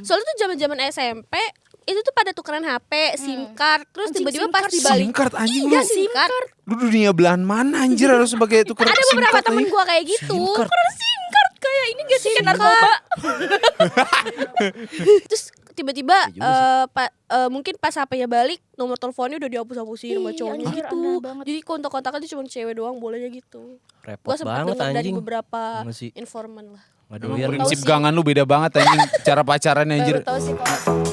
Soalnya tuh zaman-zaman SMP itu tuh pada tukeran HP, SIM card, terus tiba-tiba pas dibalik. SIM card anjing iya, lu. SIM card. Lu dunia belahan mana anjir harus sebagai tuker Ada SIM beberapa card temen anjing? gue kayak gitu. Pernah SIM card kayak ini gak sih kayak narkoba. Terus tiba-tiba mungkin pas HP-nya balik nomor teleponnya udah dihapus-hapusin sama cowoknya anjir, gitu. aneh banget. Jadi kontak-kontaknya tuh cuma cewek doang bolehnya gitu. Repot Gue sempet banget denger dari anjing. beberapa Masih informan lah. Aduh, Emang prinsip gangan lu beda banget anjing cara pacarannya anjir. Baru tahu sih kalau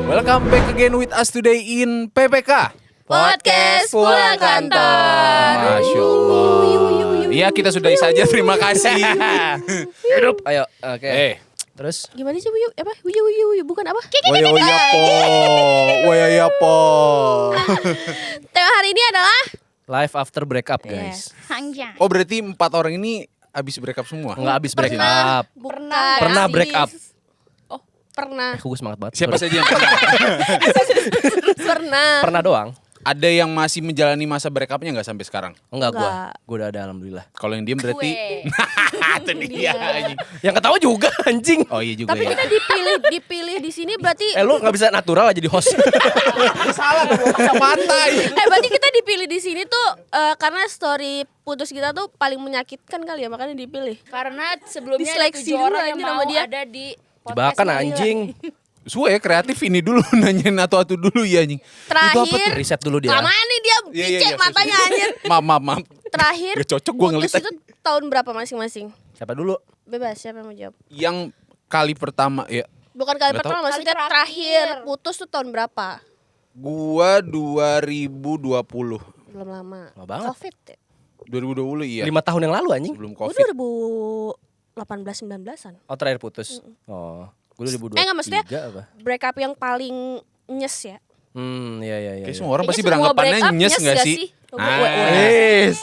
Welcome back again with us today in PPK Podcast Pulang Kantor. Masya Allah. Iya kita sudahi saja, terima kasih. hidup. Ayo, oke. Terus Gimana sih Wiyu? Apa? Wiyu bukan apa? Waya po. Tema hari ini adalah life after breakup, guys. Hangja. Oh berarti 4 orang ini habis break up semua? Enggak habis break up. Pernah sih. break up. Oh, pernah. Gue semangat banget. Siapa Sorry. saja yang pernah? Pernah. Pernah doang. Ada yang masih menjalani masa break up-nya nggak sampai sekarang? Enggak gue. Enggak. Gue udah ada alhamdulillah. Kalau yang diem berarti itu dia anjing. Yang ketawa juga anjing. Oh iya juga Tapi ya. kita dipilih di sini berarti Lu nggak bisa natural aja jadi host. Salah gua kacamata. berarti kita dipilih di sini tuh karena story putus kita tuh paling menyakitkan kali ya, makanya dipilih. Karena sebelumnya ada Diseleksi 7 dulu orang yang anjir sama mau dia. ada di Jebakan anjing. Suwe kreatif ini dulu nanyain atau dulu ya anjing. Terakhir Riset dulu dia. Lama nih dia picek matanya anjir. Maaf. Terakhir Gak cocok gua putus ngelit. itu tahun berapa masing-masing? Siapa dulu? Bebas, siapa yang mau jawab? Yang kali pertama ya Bukan kali Nggak pertama, tahu. maksudnya Kali terakhir terakhir. putus tuh tahun berapa? gua 2020. Belum lama. Lama banget. Covid ya? 2020 iya. 5 tahun yang lalu anjing. Sebelum Gue Covid. 2018-19an. Oh terakhir putus. Oh. Gue 2023 Enggak, maksudnya apa? break up yang paling nyes ya. Iya. Kayak semua orang Kayaknya pasti semua beranggapannya break up nyes nyes enggak nggak sih? sih? Yes.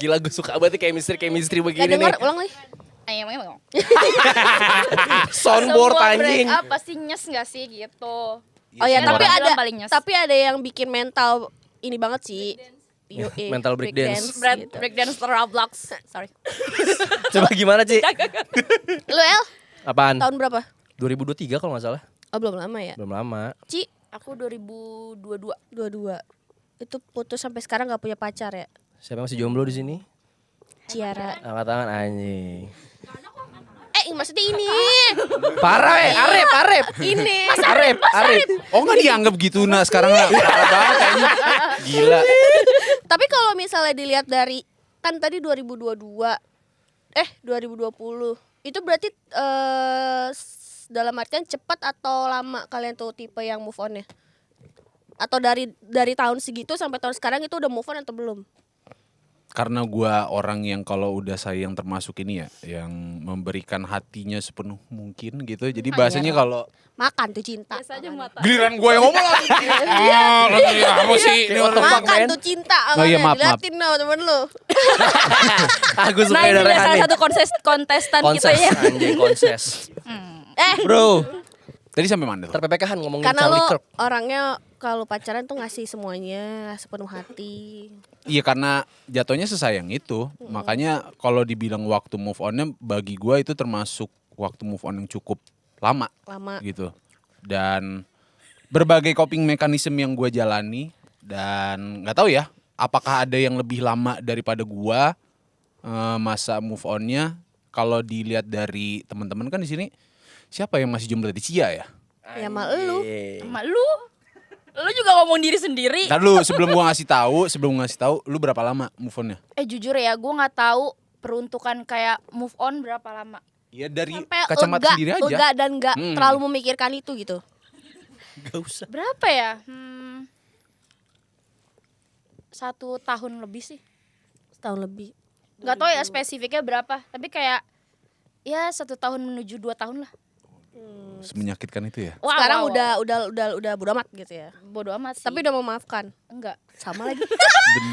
Gila gue suka banget chemistry Gak begini denger, nih. ulang lagi. Soundboard Semua anjing. break up pasti nyes gak sih gitu. Oh ya, semua tapi orang ada bilang paling nyes. tapi ada yang bikin mental ini banget sih. Mental breakdance. Gitu. Breakdance Roblox. Sorry. Coba gimana Ci? Lu El, Apaan? tahun berapa? 2023 kalau nggak salah. Oh, belum lama ya. Belum lama. Ci, Aku 2022. 22. Itu putus sampai sekarang gak punya pacar ya? Siapa yang masih jomblo di sini? Ciara. Angkat tangan anjing. Maksudnya ini. Parah Arep. Ini. Arep. Oh enggak dianggap gitu nah sekarang lah. Parah banget anjing. Gila. Tapi kalau misalnya dilihat dari kan tadi 2020. Itu berarti dalam artian cepat atau lama kalian tuh tipe yang move on-nya? Atau dari tahun segitu sampai tahun sekarang itu udah move on atau belum? Karena gua orang yang kalau udah sayang termasuk ini ya, yang memberikan hatinya sepenuh mungkin gitu. Jadi bahasanya kalau Makan tuh cinta. Biasa aja mata. giliran gua yang ngomong lagi. Apa sih? Ini orang Makan tuh cinta. Oh iya, maaf. Diliatin no temen lu. Aku suka Nah ini dari dia salah Hani. satu kontestan kita Konses ya. anjing konses. Bro, Tadi sampai mana tuh? terPPK-an ngomongin Karena lu Charlie Kirk. orangnya kalau pacaran tuh ngasih semuanya sepenuh hati. Iya karena jatuhnya sesayang itu. Makanya kalau dibilang waktu move on-nya bagi gua itu termasuk waktu move on yang cukup lama gitu. Dan berbagai coping mechanism yang gua jalani dan nggak tahu ya apakah ada yang lebih lama daripada gua masa move on-nya. Kalau dilihat dari teman-teman kan di sini siapa yang masih jomblo di Cia ya? Ya sama lu. Sama lu juga ngomong diri sendiri. Ntar lu sebelum gua ngasih tahu, lu berapa lama move on-nya? Jujur ya, gue nggak tahu peruntukan kayak move on berapa lama. Ya dari Sampai kacamata lega, sendiri aja. lega dan nggak Hmm. terlalu memikirkan itu gitu. Gak usah. Berapa ya? 1 tahun lebih sih. Setahun lebih. Nggak tahu ya spesifiknya berapa. Tapi kayak ya 1 tahun menuju 2 tahun lah. Semenyakitkan itu ya? Wow, Sekarang wow. udah bodo amat gitu ya. Bodo amat sih. Tapi udah memaafkan. enggak. Sama lagi.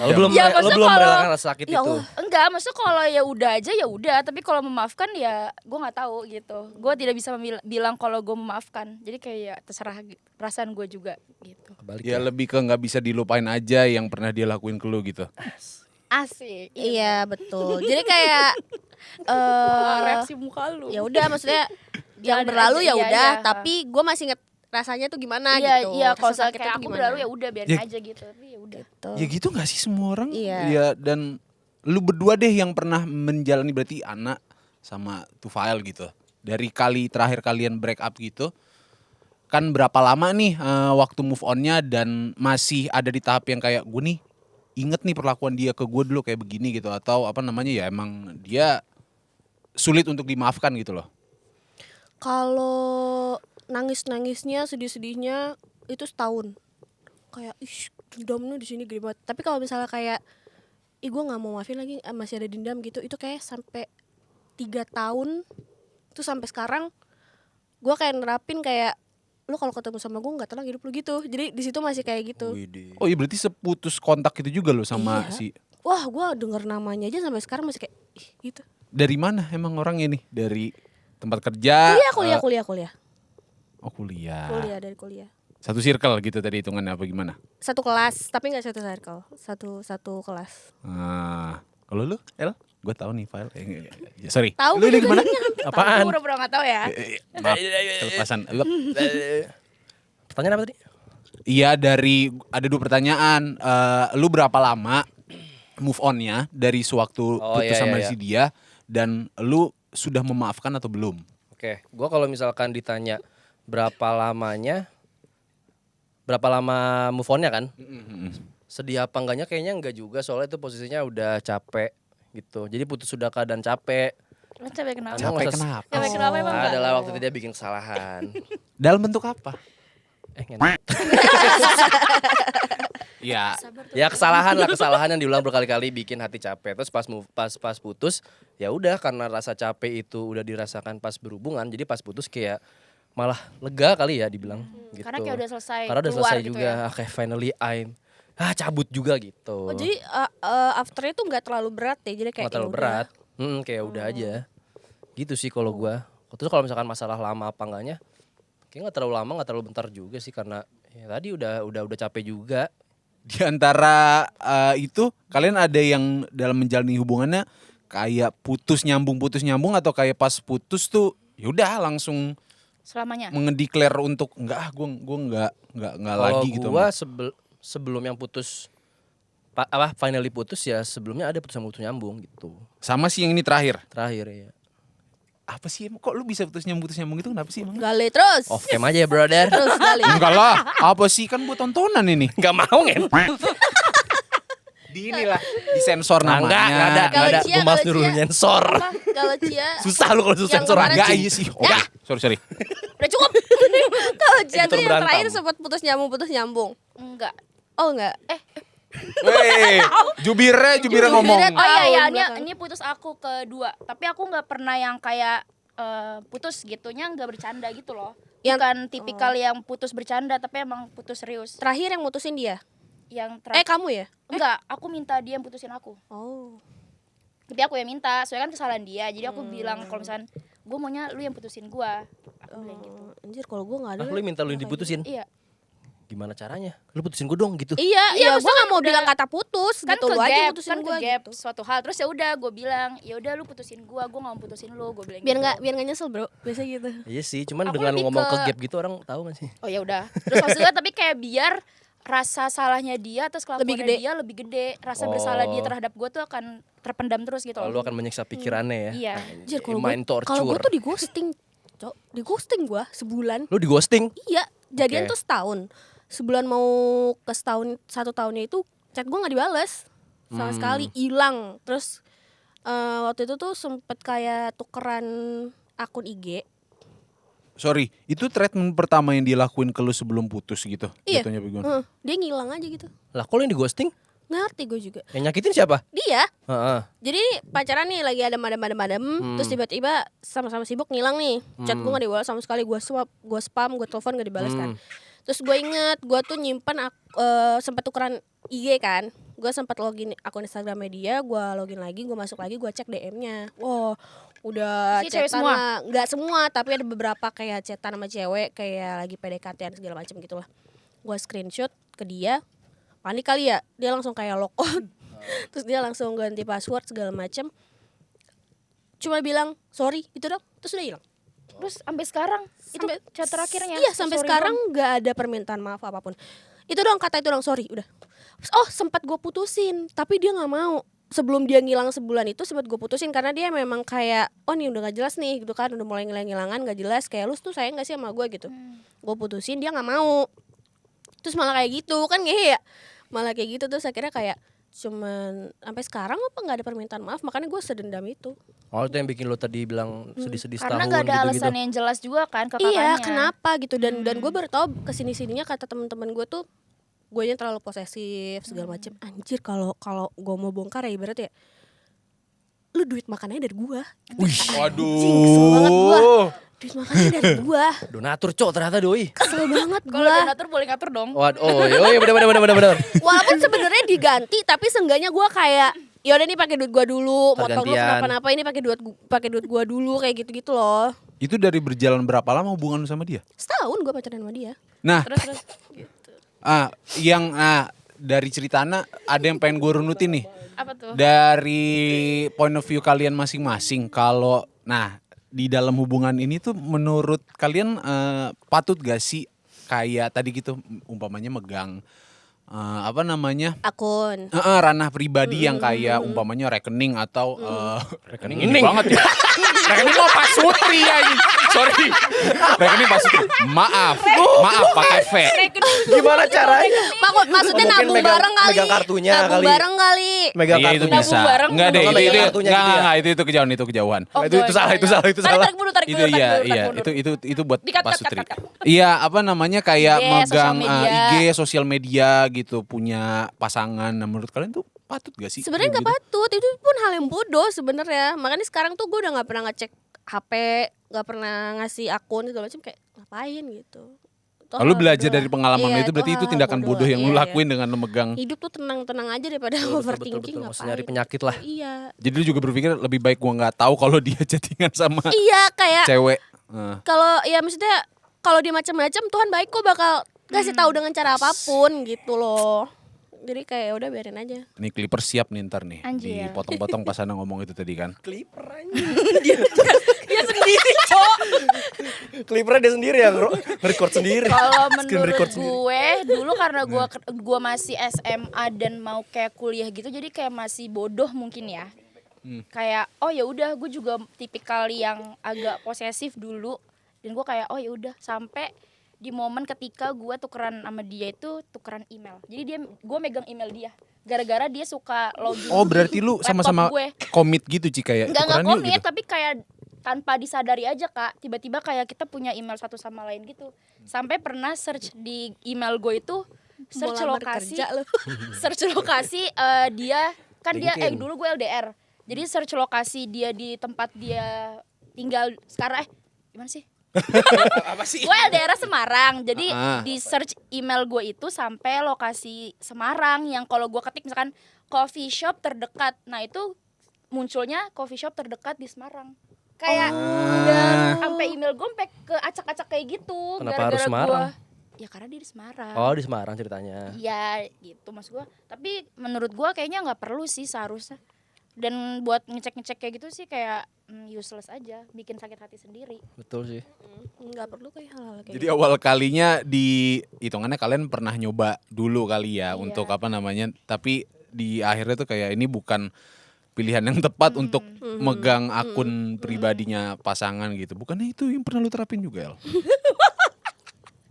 Lo belum Ya, lo maksudnya belum kalau- merelakan rasa sakit Ya itu. Allah. Enggak, maksudnya kalau ya udah aja ya udah, tapi kalau memaafkan ya gue nggak tahu gitu. Gue tidak bisa bilang kalau gue memaafkan. Jadi kayak ya terserah perasaan gue juga gitu. Kebalik Ya lebih ke nggak bisa dilupain aja yang pernah dia lakuin ke lu gitu. Asik. Iya betul. Jadi kayak Reaksi muka lu. ya udah maksudnya yang Jalanin berlalu aja, ya iya, udah, iya. tapi gue masih inget rasanya tuh gimana Iya, gitu. iya, kalau Rasa misalnya sakitnya kayak tuh aku gimana. berlalu ya udah biarin Ya. aja gitu. Tapi ya udah. Gitu. Ya gitu gak sih semua orang? Iya. Ya, dan lu berdua deh yang pernah menjalani, berarti Ana sama Tufail gitu. Dari kali terakhir kalian break up gitu, kan berapa lama nih waktu move onnya, dan masih ada di tahap yang kayak gue nih inget nih perlakuan dia ke gue dulu kayak begini gitu, atau apa namanya ya emang dia sulit untuk dimaafkan gitu loh. Kalau nangis-nangisnya, sedih-sedihnya itu setahun. Kayak dendamnya di sini gede banget. Tapi kalau misalnya kayak gue nggak mau maafin lagi, masih ada dendam gitu, itu kayak sampai 3 tahun tuh sampai sekarang gue kayak nerapin kayak lu kalau ketemu sama gue nggak tenang hidup lu gitu. Jadi di situ masih kayak gitu. Oh iya, berarti seputus kontak itu juga lo sama Iya. si. Wah, gue denger namanya aja sampai sekarang masih kayak gitu. Dari mana emang orangnya nih? Dari tempat kerja? Kuliah. Oh kuliah. Kuliah dari kuliah. Satu circle gitu tadi hitungannya apa gimana? Satu kelas, tapi nggak satu circle. Satu kelas. Kalau lu, El? Gue tahu nih file. Sorry. Tahu Lu gue gimana? Apaan? Aku pura-pura gak tahu ya. Maaf, kelepasan. Pertanyaan apa tadi? Iya, ada 2 pertanyaan. Lu berapa lama move onnya dari sewaktu Oh, putus iya, sama iya, si dia, dan lu sudah memaafkan atau belum? Oke, gue kalau misalkan ditanya berapa lama move onnya kan? Sedih apa enggaknya kayaknya enggak juga, soalnya itu posisinya udah capek gitu. Jadi putus sudah keadaan capek. Lo capek kenapa? Emang Capek nggak usah- kenapa? Capek kenapa emang enggak? Adalah waktu itu dia bikin kesalahan. Dalam bentuk apa? Ngentot. Ya, Ya kesalahan yang diulang berkali-kali bikin hati capek. Terus pas putus, ya udah karena rasa capek itu udah dirasakan pas berhubungan, jadi pas putus kayak malah lega kali ya dibilang gitu. Karena kayak udah selesai. Karena udah keluar selesai gitu juga, ya. kayak finally cabut juga gitu. Oh, jadi after itu nggak terlalu berat ya. Jadi kayak Nggak terlalu ya udah. berat. Kayak udah aja. Gitu sih kalau gua. Terus kalau misalkan masalah lama apa enggaknya, kayak nggak terlalu lama, nggak terlalu bentar juga sih, karena ya tadi udah capek juga. di antara itu kalian ada yang dalam menjalani hubungannya kayak putus nyambung atau kayak pas putus tuh yaudah langsung Selamanya. mengedeklar untuk gue nggak Kalau lagi gitu. gua sebelum yang putus finally putus ya, sebelumnya ada putus nyambung gitu. Sama sih yang ini terakhir. Terakhir ya. Apa sih emang kok lu bisa putus nyambung itu kenapa sih emang? Gale terus. Off cam aja ya brother. Terus gale. Enggak lah, apa sih kan buat tontonan ini. Gak mau ngen. Di inilah disensor namanya. Enggak ada. Kalau Gue Cia, malas kalau nyuruh Cia. nyensor. Apa? Kalau Cia Susah lu kalau Yang sensor kemarin Enggak anjing. iya sih. Oke, sorry. udah cukup. Kalau Cia tuh Editor yang berantem. terakhir sempat putus nyambung. Enggak. Oh enggak. Weh, jubirnya ngomong. Jubirnya Oh iya Tahun ya, belakang. ini putus aku kedua. Tapi aku nggak pernah yang kayak putus gitunya nggak bercanda gitu loh. Yang- Bukan tipikal yang putus bercanda, tapi emang putus serius. Terakhir yang mutusin dia. Yang terakhir Kamu ya? enggak, aku minta dia yang putusin aku. Oh. Tapi aku yang minta, soalnya kan kesalahan dia. Jadi aku bilang kalau misalkan gue maunya lu yang putusin gua. Aku bilang gitu. Anjir kalau gue gak ada. Lu minta lu diputusin. Iya. Gimana caranya? Lu putusin gue dong gitu. Iya, Iya, gue maksudnya gak mau udah- bilang kata putus Kan gitu. Lu aja ke-gap, putusin kan gue ke-gap gitu. suatu hal. Terus ya udah gue bilang, ya udah lu putusin gua nggak mau putusin lu, gue bilang Biar gitu. gak nyesel bro. Biasa gitu. Iya sih, cuman Aku dengan lebih ngomong ke ke- gap gitu orang tahu gak sih? Oh ya udah. Terus maksudnya tapi kayak biar rasa salahnya dia atas Lebih kelakuannya gede. dia lebih gede. Rasa bersalah dia terhadap gue tuh akan terpendam terus gitu. Oh, lu akan menyiksa pikirannya ya. Iya. Anjir kalau Mind gue torture. tuh di ghosting. Cok, di ghosting gue sebulan. Lu di ghosting? Iya, jadian Oke. tuh setahun. Sebulan mau ke setahun, 1 tahunnya itu chat gue gak dibales sama sekali, hilang. Terus waktu itu tuh sempet kayak tukeran akun IG. Sorry, itu treatment pertama yang dilakuin ke lu sebelum putus gitu? Iya. Jatuhnya bagaimana? Dia ngilang aja gitu. Lah kok lu yang di ghosting? Ngerti gue juga. Yang nyakitin siapa? Dia. Heeh. Jadi pacaran nih lagi ada madem-madem, terus tiba-tiba sama-sama sibuk ngilang nih. Chat gue gak dibalas sama sekali, gue spam, gue telepon gak dibalas kan. Terus gue inget, gue tuh nyimpen sempat tukeran IG kan. Gue sempat login akun Instagramnya dia, gue login lagi, gue masuk lagi, gue cek DM-nya. Wow, udah Si cewek chatan semua? lah. Nggak semua, tapi ada beberapa kayak chatan sama cewek, kayak lagi PDKT-an segala macam gitu lah. Gue screenshot ke dia, panik kali ya, dia langsung kayak lock on. Terus dia langsung ganti password segala macam. Cuma bilang sorry gitu dong, terus udah hilang. Terus sampai sekarang itu chat terakhirnya. Iya sampai Sorry sekarang dong. nggak ada permintaan maaf apapun. Itu dong kata itu dong sorry udah. Oh sempat gue putusin tapi dia nggak mau. Sebelum dia ngilang sebulan itu sempat gue putusin karena dia memang kayak oh nih udah gak jelas nih gitu kan, udah mulai ngilangan gak jelas, kayak lu tuh sayang gak sih sama gue gitu. Gue putusin dia nggak mau. Terus malah kayak gitu kan ya, malah kayak gitu terus akhirnya kayak cuman sampai sekarang apa nggak ada permintaan maaf, makanya gue sedendam itu. Oh itu yang bikin lo tadi bilang sedih-sedih setahun Karena gak ada gitu-gitu. alasan yang jelas juga kan ke kakaknya. Iya kenapa gitu, dan gue baru tahu kesini sininya kata teman-teman gue tuh guenya terlalu posesif segala macam. Anjir kalau gue mau bongkar ya ibarat ya lu duit makannya dari gue. Wih, Anjing, kesel banget gue. Duit makannya dari gue. Donatur cok ternyata doi. Kesel banget Kalau gue. donatur boleh ngatur dong. Oh iya benar. Walaupun sebenarnya diganti tapi seenggaknya gue kayak yaudah nih pakai duit gue dulu, motor gue Pergantian. kenapa-napa ini pakai duit gue dulu kayak gitu-gitu loh. itu dari berjalan berapa lama hubungan lu sama dia? Setahun gue pacaran sama dia. Nah, Terus dari cerita Ana ada yang pengen gue runutin nih. apa tuh? Dari point of view kalian masing-masing, kalau di dalam hubungan ini tuh menurut kalian patut gak sih kayak tadi gitu umpamanya megang Akun. ranah pribadi yang kayak umpamanya rekening atau rekening ini Rekening. banget ya. Rekening mau Pak Sutri ya ini. Sorry. Rekening Pak Sutri. Maaf pakai V. Gimana caranya? Maksudnya Mungkin nabung megang- bareng kali. megang kartunya nabung kali. bareng kali. Megang Iya itu kartunya. bisa. Nabung bareng, Enggak deh, nabung itu bareng kartunya gitu ya? enggak, itu kejauhan. Oh, itu boleh, salah, boleh. itu salah, itu Tarik salah. mundur, tarik Itu mundur, iya, tarik mundur. itu buat Dikat, Pak kat, Sutri. kat, kat. Iya, kayak IG, megang sosial media. IG, sosial media gitu, punya pasangan. Nah, menurut kalian tuh patut gak sih? Sebenarnya nggak patut, itu pun hal yang bodoh sebenarnya. Makanya sekarang tuh gue udah nggak pernah ngecek HP, nggak pernah ngasih akun segala macam, kayak ngapain gitu. Itu Lalu hal belajar bodoh dari lah. pengalaman Iya, itu berarti itu hal tindakan bodoh yang lu Iya, lakuin dengan lu megang. Hidup tuh tenang-tenang aja daripada Betul, overthinking. Nggak usah Ngapain? nyari penyakit lah. Iya. Jadi lu juga berpikir lebih baik gua nggak tahu kalau dia chattingan sama Iya kayak cewek. kalau ya maksudnya kalau dia macam-macam Tuhan baik kok bakal kasih tahu dengan cara apapun gitu loh. Jadi kayak udah biarin aja. Nih Clipper siap nih ntar nih. Anjir. Dipotong-potong pas Ana ngomong itu tadi kan. Clipper Dia sendiri, Cok. Clipper dia sendiri yang record sendiri. Kalau Screen menurut record sendiri. gue dulu karena gue masih SMA dan mau kayak kuliah gitu, jadi kayak masih bodoh mungkin ya. Kayak oh ya udah, gue juga tipikal yang agak posesif dulu, dan gue kayak oh ya udah, sampai di momen ketika gue tukeran sama dia itu tukeran email. Jadi gue megang email dia gara-gara dia suka login. Oh berarti lu laptop sama-sama gue. komit gitu Ci kayak Nggak tukeran yuk komit, gitu. tapi kayak tanpa disadari aja Kak, tiba-tiba kayak kita punya email satu sama lain gitu. Sampai pernah search di email gue itu, search Mau lamar lokasi kerja lu. search lokasi dia kan dia LinkedIn. dulu gue LDR. Jadi search lokasi dia di tempat dia tinggal sekarang gimana sih? Apa sih? Gue LDR Semarang. Jadi Ah. di search email gue itu sampai lokasi Semarang yang kalau gue ketik misalkan coffee shop terdekat. Nah, itu munculnya coffee shop terdekat di Semarang. Kayak dan sampai email gue sampai ke acak-acak kayak gitu. Kenapa harus gara-gara Semarang? Ya karena dia di Semarang. Oh di Semarang ceritanya. Iya gitu mas gue. Tapi menurut gue kayaknya nggak perlu sih seharusnya. Dan buat ngecek-ngecek kayak gitu sih kayak useless aja, bikin sakit hati sendiri. Betul sih. Nggak perlu kayak hal-hal kayak Jadi awal kalinya di hitungannya kalian pernah nyoba dulu kali ya Iya. untuk tapi di akhirnya tuh kayak ini bukan pilihan yang tepat untuk megang akun pribadinya pasangan gitu. Bukannya itu yang pernah lu terapin juga El?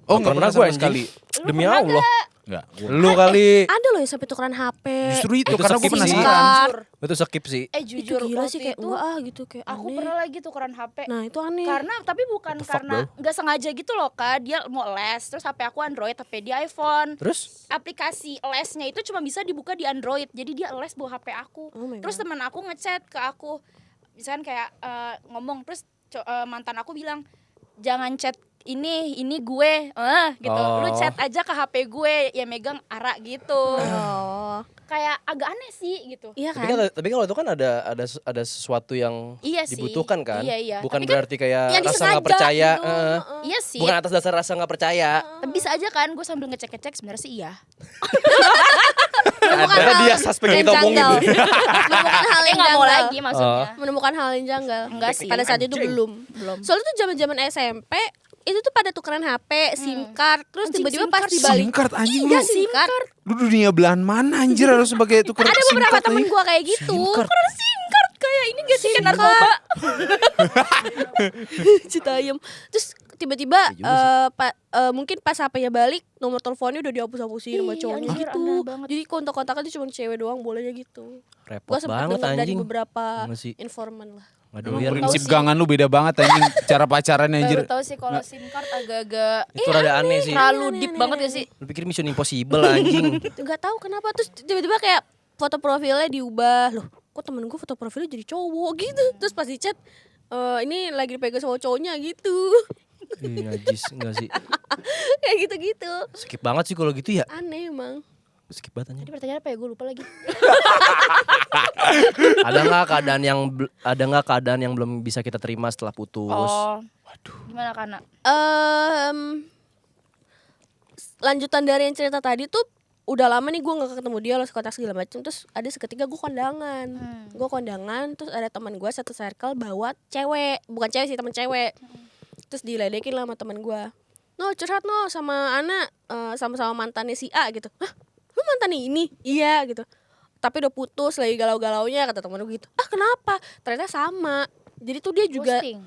Oh nggak pernah gue sama sekali. Demi Allah. Nggak. Lu kali. ada loh yang sampai tukeran HP. Justru itu Itu karena gue skip sih. penasaran. Itu skip sih. Itu Jujur gila waktu sih kayak itu enggak gitu kayak aku aneh. pernah lagi tukeran HP. Nah itu aneh. Karena tapi bukan What the fuck, karena nggak sengaja gitu loh Kak. Dia mau les, terus HP aku Android, HP dia iPhone. Terus? Aplikasi lesnya itu cuma bisa dibuka di Android. Jadi dia les bawa HP aku. Oh my Terus God. teman aku ngechat ke aku. Misalkan kayak ngomong terus mantan aku bilang, "Jangan chat ini gue." Gitu. Lu Oh. chat aja ke HP gue, ya megang Ara gitu. Oh. Kayak agak aneh sih gitu. Iya Tapi kan? kalau itu kan ada sesuatu yang Iya sih. dibutuhkan kan. Iya. Bukan Tapi kan berarti kayak yang rasa disengaja nggak percaya. gitu. iya sih. Bukan atas dasar rasa nggak percaya. Tapi bisa aja kan gue sambil ngecek-ngecek sebenarnya sih iya. Menemukan Ada hal dia suspek yang kita omongin. janggal. Menemukan hal yang Nggak mau janggal. lagi maksudnya. Menemukan hal yang janggal. Enggak sih. Pada saat itu belum. Soalnya tuh zaman-zaman SMP itu tuh pada tukeran HP, SIM card, terus Anjing, tiba-tiba SIM pas card. dibalik. SIM card anjing Iya, lu. SIM card. Lu dunia belahan mana anjir harus sebagai tuker Ada SIM beberapa card temen anjing? gua kayak gitu. SIM card. Pernah SIM card kayak ini gak sih kayak narkoba. Citayam. Terus tiba-tiba mungkin pas HP-nya balik, nomor teleponnya udah dihapus-hapusin sama Ih, cowoknya anjir, gitu. aneh banget. Jadi kontak-kontakan tuh cuma cewek doang bolehnya gitu. Repot Gua sempat banget denger dari anjing. beberapa Nggak sih? informan lah. Nggak Emang doyan. prinsip sih. gangan lu beda banget anjing cara pacarannya anjir. Baru tahu sih kalau SIM card agak-agak Itu rada aneh sih. terlalu deep banget gak sih? Lu pikir Mission Impossible anjing. Gak tahu kenapa terus tiba-tiba kayak foto profilnya diubah. Loh, kok temen gue foto profilnya jadi cowok gitu. Terus pas di chat ini lagi dipegang sama cowoknya gitu. Ih, najis enggak sih? Kayak gitu-gitu. Skip banget sih kalau gitu ya. Aneh emang. Skip banget anjing. Jadi pertanyaan apa ya? Gue lupa lagi. Ada nggak keadaan yang belum bisa kita terima setelah putus? Oh. Waduh. Gimana Kana? Lanjutan dari yang cerita tadi tuh udah lama nih gue gak ketemu dia loh kontak segala macam. Terus ada seketika gue kondangan. Gue kondangan terus ada teman gue satu circle bawa cewek. Bukan cewek sih, teman cewek. Terus diledekin lah sama teman gue. No curhat no sama Ana sama-sama mantannya si A gitu. Hah? Lu mantannya ini? Iya gitu. Tapi udah putus lagi galau-galaunya kata temen gue gitu. Ah kenapa? Ternyata sama. Jadi tuh dia juga Ghosting.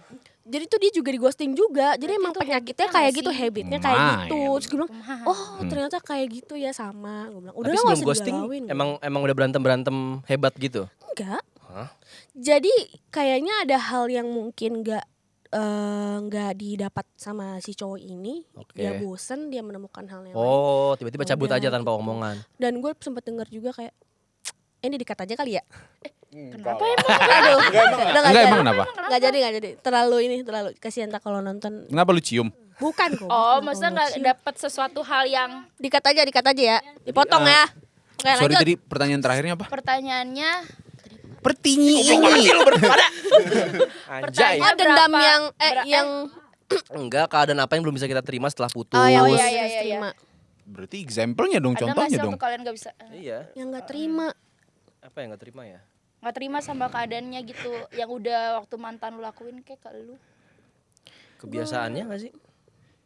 Jadi tuh dia juga di ghosting juga. Jadi Berarti emang itu penyakitnya habitnya kayak nggak gitu, sih? habitnya kayak Lumayan. gitu. Terus gue bilang, Kumaha. oh ternyata kayak gitu ya sama. Gue bilang, udah Tapi lah sebelum gak usah ghosting digalauin. emang udah berantem hebat gitu. Enggak. Hah? Jadi kayaknya ada hal yang mungkin nggak didapat sama si cowok ini. Oke. Dia bosen, dia menemukan hal yang lain. Oh, tiba-tiba cabut Udah, aja tanpa gitu. omongan. Dan gue sempet denger juga kayak, ini dikat aja kali ya. Kenapa emang? Aduh, Enggak emang kenapa? Nggak jadi. Terlalu kasihan tak kalau nonton. Kenapa lu cium? Bukan kok. Oh, bukan maksudnya kalau nggak cium. dapet sesuatu hal yang Dikat aja ya. Dipotong ya. Oke, Sorry lanjut. tadi pertanyaan terakhirnya apa? pertanyaannya Anjay. Oh, dendam berapa- yang ber- yang Enggak, keadaan apa yang belum bisa kita terima setelah putus? yang Oh, belum iya, bisa iya, iya. terima. Berarti example-nya dong, ada nggak contohnya sih dong. waktu kalian nggak bisa Iya. Yang nggak terima. Apa yang gak terima ya? nggak terima sama keadaannya gitu yang udah waktu mantan lu lakuin kayak ke lu? Kebiasaannya gak sih?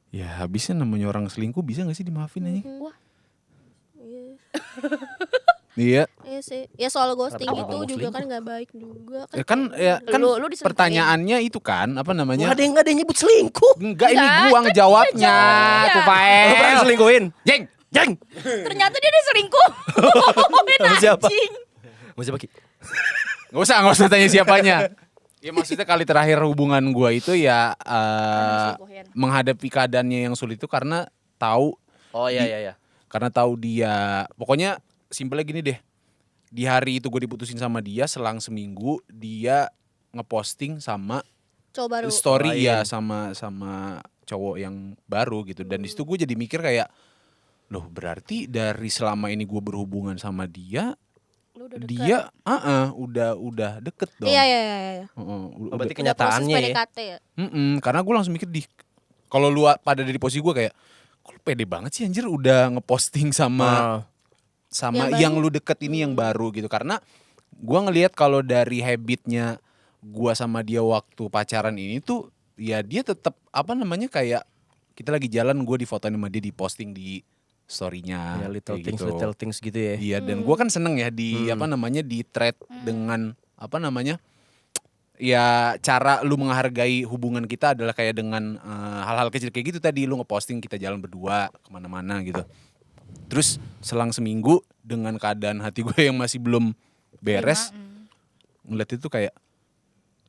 Ya habisnya namanya orang selingkuh bisa gak sih dimaafin anjing? Wah, Iya. Iya sih. Ya soal ghosting Kenapa itu kamu juga selingkuh? kan nggak baik juga kan. Ya kan Lu diselingkuhin. pertanyaannya itu kan apa namanya? Nggak ada yang nyebut selingkuh. Enggak, ini Enggak, gua kan ngejawabnya. dia Tuh jawab. Lu pernah Fael. selingkuhin? Jeng. Jeng. ternyata dia selingkuh. Sama siapa? Sama siapa Ki? Nggak usah tanya siapanya. Ya maksudnya kali terakhir hubungan gua itu ya Diselingkuhin. menghadapi keadaannya yang sulit itu karena tahu Oh iya. karena tahu dia pokoknya simpelnya gini deh. Di hari itu gue diputusin sama dia selang seminggu dia ngeposting sama Coba baru. story Lain. ya sama cowok yang baru gitu dan di situ gue jadi mikir kayak loh berarti dari selama ini gue berhubungan sama dia Lu udah dekat. dia udah deket dong. Iya. Heeh, Oh, berarti Udah proses kenyataannya ya. PDKT ya. karena gue langsung mikir kalau lu pada dari posisi gue kayak kok lu pede banget sih anjir udah ngeposting sama Yang yang baru. lu deket ini yang baru gitu karena gua ngelihat kalau dari habitnya gua sama dia waktu pacaran ini tuh ya dia tetap apa namanya kayak kita lagi jalan gue difotoin sama dia diposting di story-nya Ya, little kayak things gitu ya. Iya dan gua kan seneng ya di apa namanya di thread dengan apa namanya ya cara lu menghargai hubungan kita adalah kayak dengan hal-hal kecil kayak gitu tadi lu ngeposting kita jalan berdua kemana-mana gitu. Terus selang seminggu dengan keadaan hati gue yang masih belum beres ngeliat itu kayak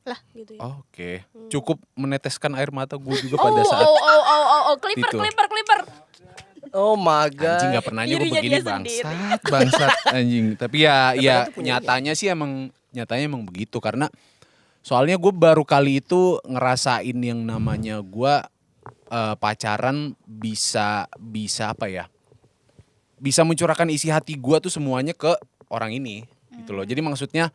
Lah gitu ya. oke, cukup meneteskan air mata gue juga Oh, pada saat clipper, Itu. clipper. Oh my god. anjing nggak pernah gue Dirinya begini dia sendiri. bangsat anjing tapi ya nyatanya sih nyatanya emang begitu karena soalnya gue baru kali itu ngerasain yang namanya gue pacaran bisa apa ya bisa mencurahkan isi hati gue tuh semuanya ke orang ini gitu loh jadi maksudnya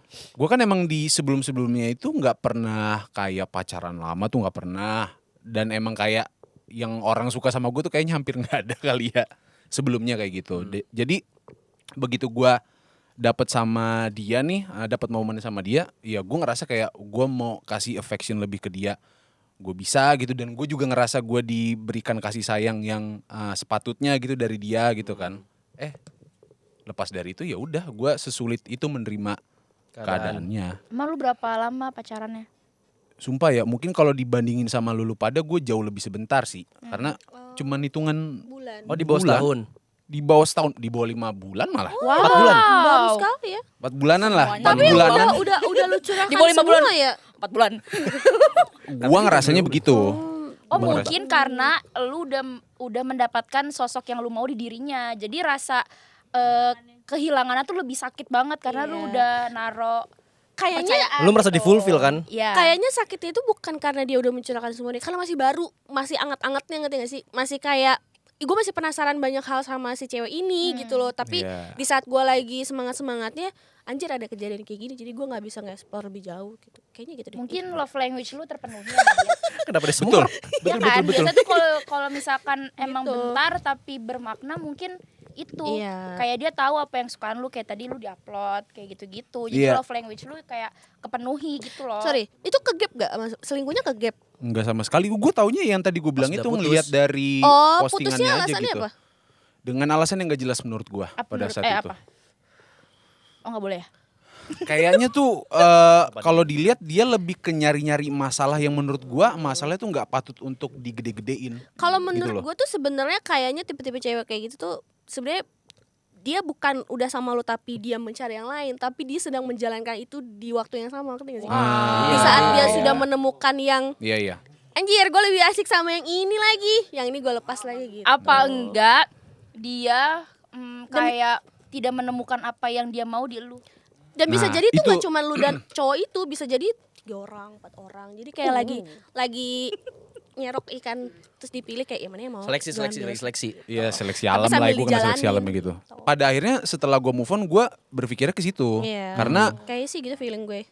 gue kan emang di sebelumnya itu nggak pernah kayak pacaran lama tuh nggak pernah dan emang kayak yang orang suka sama gue tuh kayaknya hampir nggak ada kali ya sebelumnya kayak gitu. Jadi begitu gue dapat sama dia nih, dapat momen sama dia, ya gue ngerasa kayak gue mau kasih affection lebih ke dia, gue bisa gitu, dan gue juga ngerasa gue diberikan kasih sayang yang sepatutnya gitu dari dia gitu kan. Lepas dari itu ya udah, gue sesulit itu menerima keadaannya. Emang lu berapa lama pacarannya? Sumpah ya, mungkin kalau dibandingin sama lulu pada gue jauh lebih sebentar sih, karena cuman hitungan Bulan. Oh di bawah bulan. setahun. Di bawah setahun, di bawah 5 bulan malah. 4 bulan. Baru sekali ya. 4 bulanan lah, 4 Tapi bulanan. udah lu curahkan Di bawah 5 semua bulan. ya. 4 bulan. Gua ngerasanya begitu. Oh Gua mungkin karena lu udah mendapatkan sosok yang lu mau di dirinya. Jadi rasa kehilangannya tuh lebih sakit banget karena lu udah naro Kayaknya Lu merasa di fulfill kan? Iya. kayaknya sakitnya itu bukan karena dia udah mencurahkan semuanya, karena masih baru, masih anget-angetnya, ngerti gak sih? Masih kayak gue masih penasaran banyak hal sama si cewek ini gitu loh. Tapi Iya. di saat gue lagi semangatnya, anjir ada kejadian kayak gini, jadi gue nggak bisa nge-explore lebih jauh gitu. Kayaknya gitu deh. Mungkin love language lu terpenuhi sama dia. Kenapa disemur? Ya kan? Biasa tuh kalau misalkan emang Gitu. bentar tapi bermakna mungkin itu. Iya. Kayak dia tahu apa yang sukaan lu, kayak tadi lu diupload kayak gitu-gitu. Jadi Iya. love language lu kayak kepenuhi gitu loh. Sorry, itu ke gap gak? Selingkuhnya ke gap? Enggak sama sekali. Gue taunya yang tadi gue bilang Pas itu udah putus. ngelihat dari Oh, postingannya putusnya aja alasannya gitu. apa? Dengan alasan yang gak jelas menurut gue Apa pada menurut- saat itu. apa? Oh nggak boleh ya? Kayaknya tuh kalau dilihat dia lebih ke nyari-nyari masalah yang menurut gue masalahnya tuh nggak patut untuk digede-gedein. Kalau Gitu menurut loh. gue tuh sebenarnya kayaknya tipe-tipe cewek kayak gitu tuh sebenarnya dia bukan udah sama lo tapi dia mencari yang lain, tapi dia sedang menjalankan itu di waktu yang sama, ngerti gak sih? Di saat dia sudah menemukan yang Iya. anjir gue lebih asik sama yang ini lagi, yang ini gue lepas lagi gitu. Apa enggak dia kayak tidak menemukan apa yang dia mau di lu? Dan bisa Nah, jadi itu itu- gak cuma lu dan cowok itu, bisa jadi 3 orang, 4 orang. Jadi kayak lagi nyerok ikan terus dipilih kayak ya mana yang mau. Seleksi. Iya, seleksi Tapi alam lah, sambil gue kena seleksi dijalanin. alamnya gitu. Pada akhirnya setelah gue move on, gue berpikirnya ke situ. Iya. Karena Kayak sih gitu feeling gue.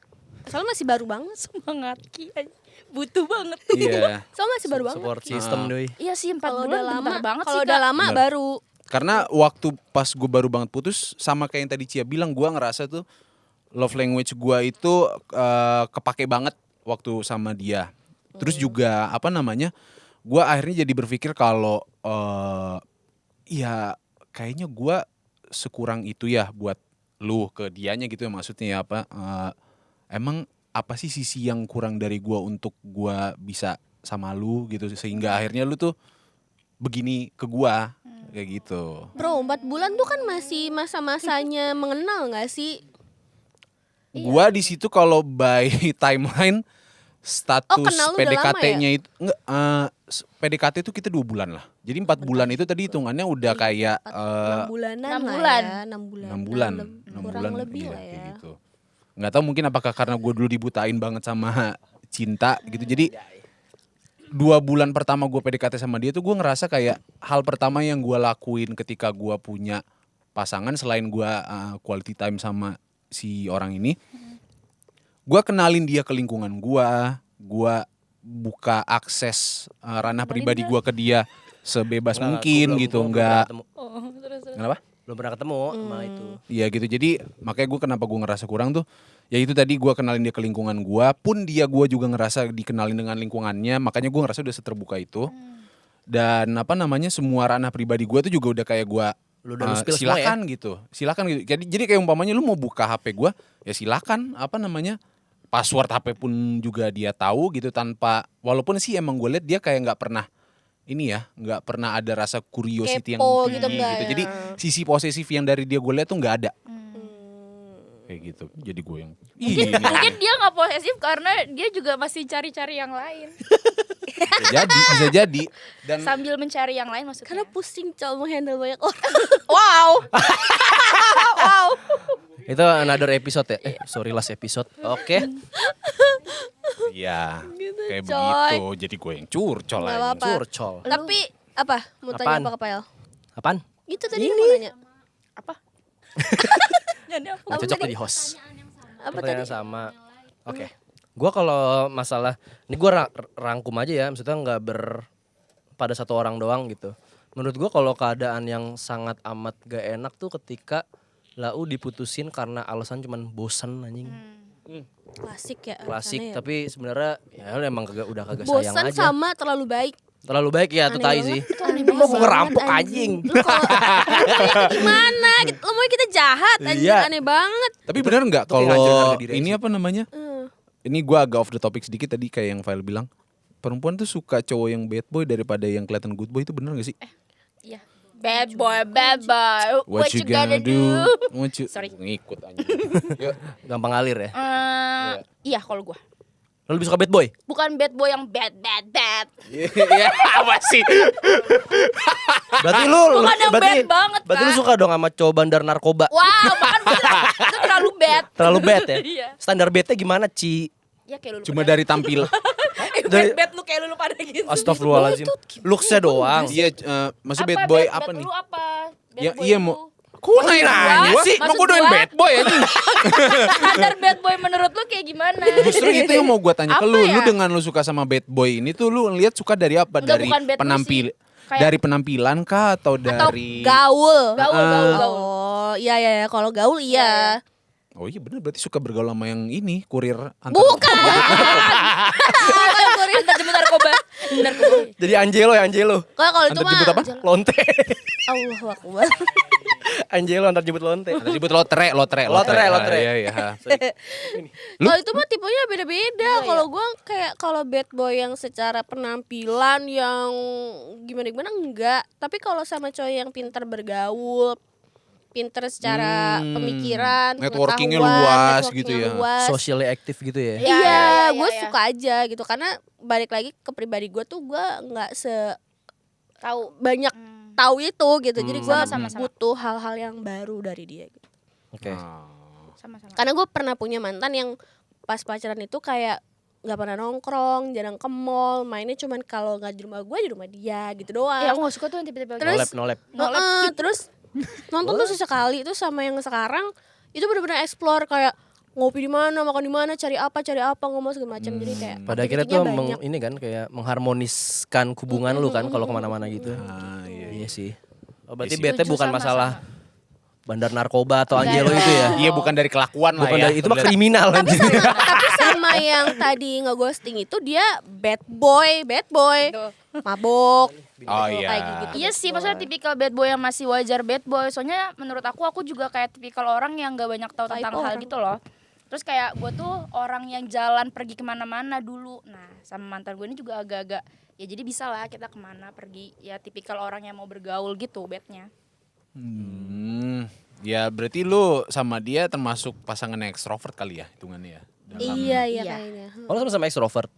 Soalnya masih baru banget. Semangat Ki, butuh banget. iya. Soalnya masih baru banget. Support system doi. Iya sih 4 Kalau bulan udah lama, bentar banget kalau sih udah Kak. lama Bener. baru. Karena waktu pas gue baru banget putus, sama kayak yang tadi Cia bilang, gue ngerasa tuh love language gue itu kepake banget waktu sama dia. Terus juga apa namanya, gue akhirnya jadi berpikir kalau ya kayaknya gue sekurang itu ya buat lu ke dianya gitu ya, maksudnya ya apa, emang apa sih sisi yang kurang dari gue untuk gue bisa sama lu gitu, sehingga akhirnya lu tuh begini ke gue kayak gitu. Bro, 4 bulan tuh kan masih masa-masanya mengenal gak sih? Gua di situ kalau by timeline status kenal lu udah lama PDKT-nya itu enggak, PDKT itu kita 2 bulan lah. Jadi 4 bulan itu tadi hitungannya udah kayak 6 bulanan 6 lah bulan. ya. 6 bulan. 6 bulan, 6 kurang bulan lebih iya, lah kayak ya. gitu. Nggak tahu mungkin apakah karena gue dulu dibutain banget sama cinta gitu. Jadi 2 bulan pertama gue PDKT sama dia tuh gue ngerasa kayak hal pertama yang gue lakuin ketika gue punya pasangan selain gue quality time sama si orang ini, gue kenalin dia ke lingkungan gue buka akses ranah pribadi gue ke dia sebebas Enggak, mungkin gua gitu, belum enggak. pernah ketemu. Kenapa? Belum pernah ketemu sama itu. Iya gitu, jadi makanya gue kenapa gue ngerasa kurang tuh, ya itu tadi gue kenalin dia ke lingkungan gue, pun gue juga ngerasa dikenalin dengan lingkungannya, makanya gue ngerasa udah seterbuka itu. Dan apa namanya, semua ranah pribadi gue tuh juga udah kayak gue Lu udah lu spill semua ya? silakan gitu, silakan gitu. Jadi kayak umpamanya lu mau buka HP gue, ya silakan, apa namanya, password HP pun juga dia tahu gitu, tanpa, walaupun sih emang gue liat dia kayak nggak pernah ini ya, nggak pernah ada rasa curiosity yang Kepo tinggi gitu enggak gitu. ya? Jadi sisi posesif yang dari dia gue liat tuh nggak ada. Kayak gitu. Jadi gue yang Mungkin dia nggak posesif karena dia juga masih cari-cari yang lain. bisa jadi. Dan Sambil mencari yang lain maksudnya. Karena pusing cowok menghandle banyak orang. wow. Itu another episode ya. Sorry last episode. Oke. ya kayak coy. begitu. Jadi gue yang curcol Nggak aja. apa-apa. Curcol. Tapi apa? Mau tanya Apaan? apa ke Pael? Apaan? Gitu tadi kan mau nanya. Apa? Jadi aku Gak cocok jadi host. Apa tadi? Pertanyaan sama. Oke. Gua kalau masalah ini gua rangkum aja ya, maksudnya nggak pada satu orang doang gitu. Menurut gua kalau keadaan yang sangat amat gak enak tuh ketika Lau diputusin karena alasan cuman bosan anjing. Klasik ya. Klasik alasannya ya. tapi sebenarnya ya lu emang udah kagak sayang Bosan aja. sama terlalu baik. Terlalu baik ya tuh Aneh tai banget. sih. Itu aneh Lu mau banget, ngerampok anjing. Lu kalau gimana? Lu mau kita jahat anjing, Iya. aneh banget. Tapi benar nggak itu kayak ngancurin kalau harga diri ini sih. apa namanya? Ini gue agak off the topic sedikit tadi kayak yang File bilang. Perempuan tuh suka cowok yang bad boy daripada yang kelihatan good boy, itu bener gak sih? Iya. Bad boy. What you gonna do? What you... Sorry. Ngikut aja. Yuk. Gampang ngalir ya. Iya kalau gue. Lu lebih suka bad boy? Bukan bad boy yang bad. Iya, apa sih? Berarti lu Bukan yang berarti, bad banget, berarti lu Kak. suka dong sama cowok bandar narkoba. Wow, bahkan itu terlalu bad. Terlalu bad ya? Iya. Standar badnya gimana, Ci? Ya kayak lu Cuma dari tampil. bad lu kayak lu pada gitu. Astagfirullahaladzim. Looksnya doang. Iya, maksudnya bad boy apa nih? Lu apa? Bad Ya, boy iya lu. mau. Kok nanya gua? sih? Mau Maksud gue doain gua? bad boy aja. Standar bad boy menurut lu kayak gimana? Justru itu yang mau gue tanya ke Apa lu. ya? Lu dengan lu suka sama bad boy ini tuh lu lihat suka dari apa? Enggak, Dari bukan bad boy penampil, sih. Kayak- dari penampilan kah atau Atau dari? gaul. Gaul. Oh, iya kalau gaul iya. Oh iya bener, berarti suka bergaul sama yang ini kurir antar. Bukan. Antar jemput narkoba. Jadi Angelo ya Angelo. Kalau itu Antar mah jemput apa? Lonte. Allahu Akbar. Angelo antar jemput lonte. Ada disebut lotre. Lotre. Iya iya. Kalau itu mah tipenya beda-beda. Kalau gua kayak kalau bad boy yang secara penampilan yang gimana enggak. Tapi kalau sama cowok yang pintar bergaul, pintar secara pemikiran, Networkingnya pengetahuan, luas gitu ya. luas. Socially active gitu ya. Iya, Iya, gue iya. suka aja gitu karena balik lagi ke pribadi gue tuh gue nggak Tahu. banyak tahu itu gitu. Jadi gue Sama-sama. butuh hal-hal yang baru dari dia gitu. Oke. Sama-sama. Karena gue pernah punya mantan yang pas pacaran itu kayak nggak pernah nongkrong, jarang ke mall, mainnya cuman kalau nggak di rumah gue di rumah dia gitu doang. Ya aku gak suka tuh yang tipe-tipe Terus- No lab. Terus nonton tuh sesekali itu sama yang sekarang itu benar-benar explore kayak ngopi di mana, makan di mana, cari apa, ngomong segala macam. Jadi kayak Pada akhirnya tuh activity-nya banyak. ini kan kayak mengharmoniskan hubungan lu kan kalau kemana-mana gitu. Iya sih. Oh, berarti Iya sih. bete bukan masalah bandar narkoba atau Angelo itu ya. Iya bukan dari kelakuan lah Bukan ya. dari itu mah kriminal tapi anjing. sama yang tadi ngeghosting itu dia bad boy, mabok. Oh iya. Kayak gitu. Iya sih, maksudnya tipikal bad boy yang masih wajar bad boy. Soalnya menurut aku juga kayak tipikal orang yang gak banyak tahu Type tentang hal orang. gitu loh. Terus kayak gue tuh orang yang jalan pergi kemana-mana dulu. Nah sama mantan gue ini juga agak-agak ya jadi bisa lah kita kemana pergi. Ya tipikal orang yang mau bergaul gitu bednya. Ya berarti lu sama dia termasuk pasangan yang ekstrovert kali ya hitungannya ya. Iya Iya. kayaknya. Oh, lu sama-sama extrovert.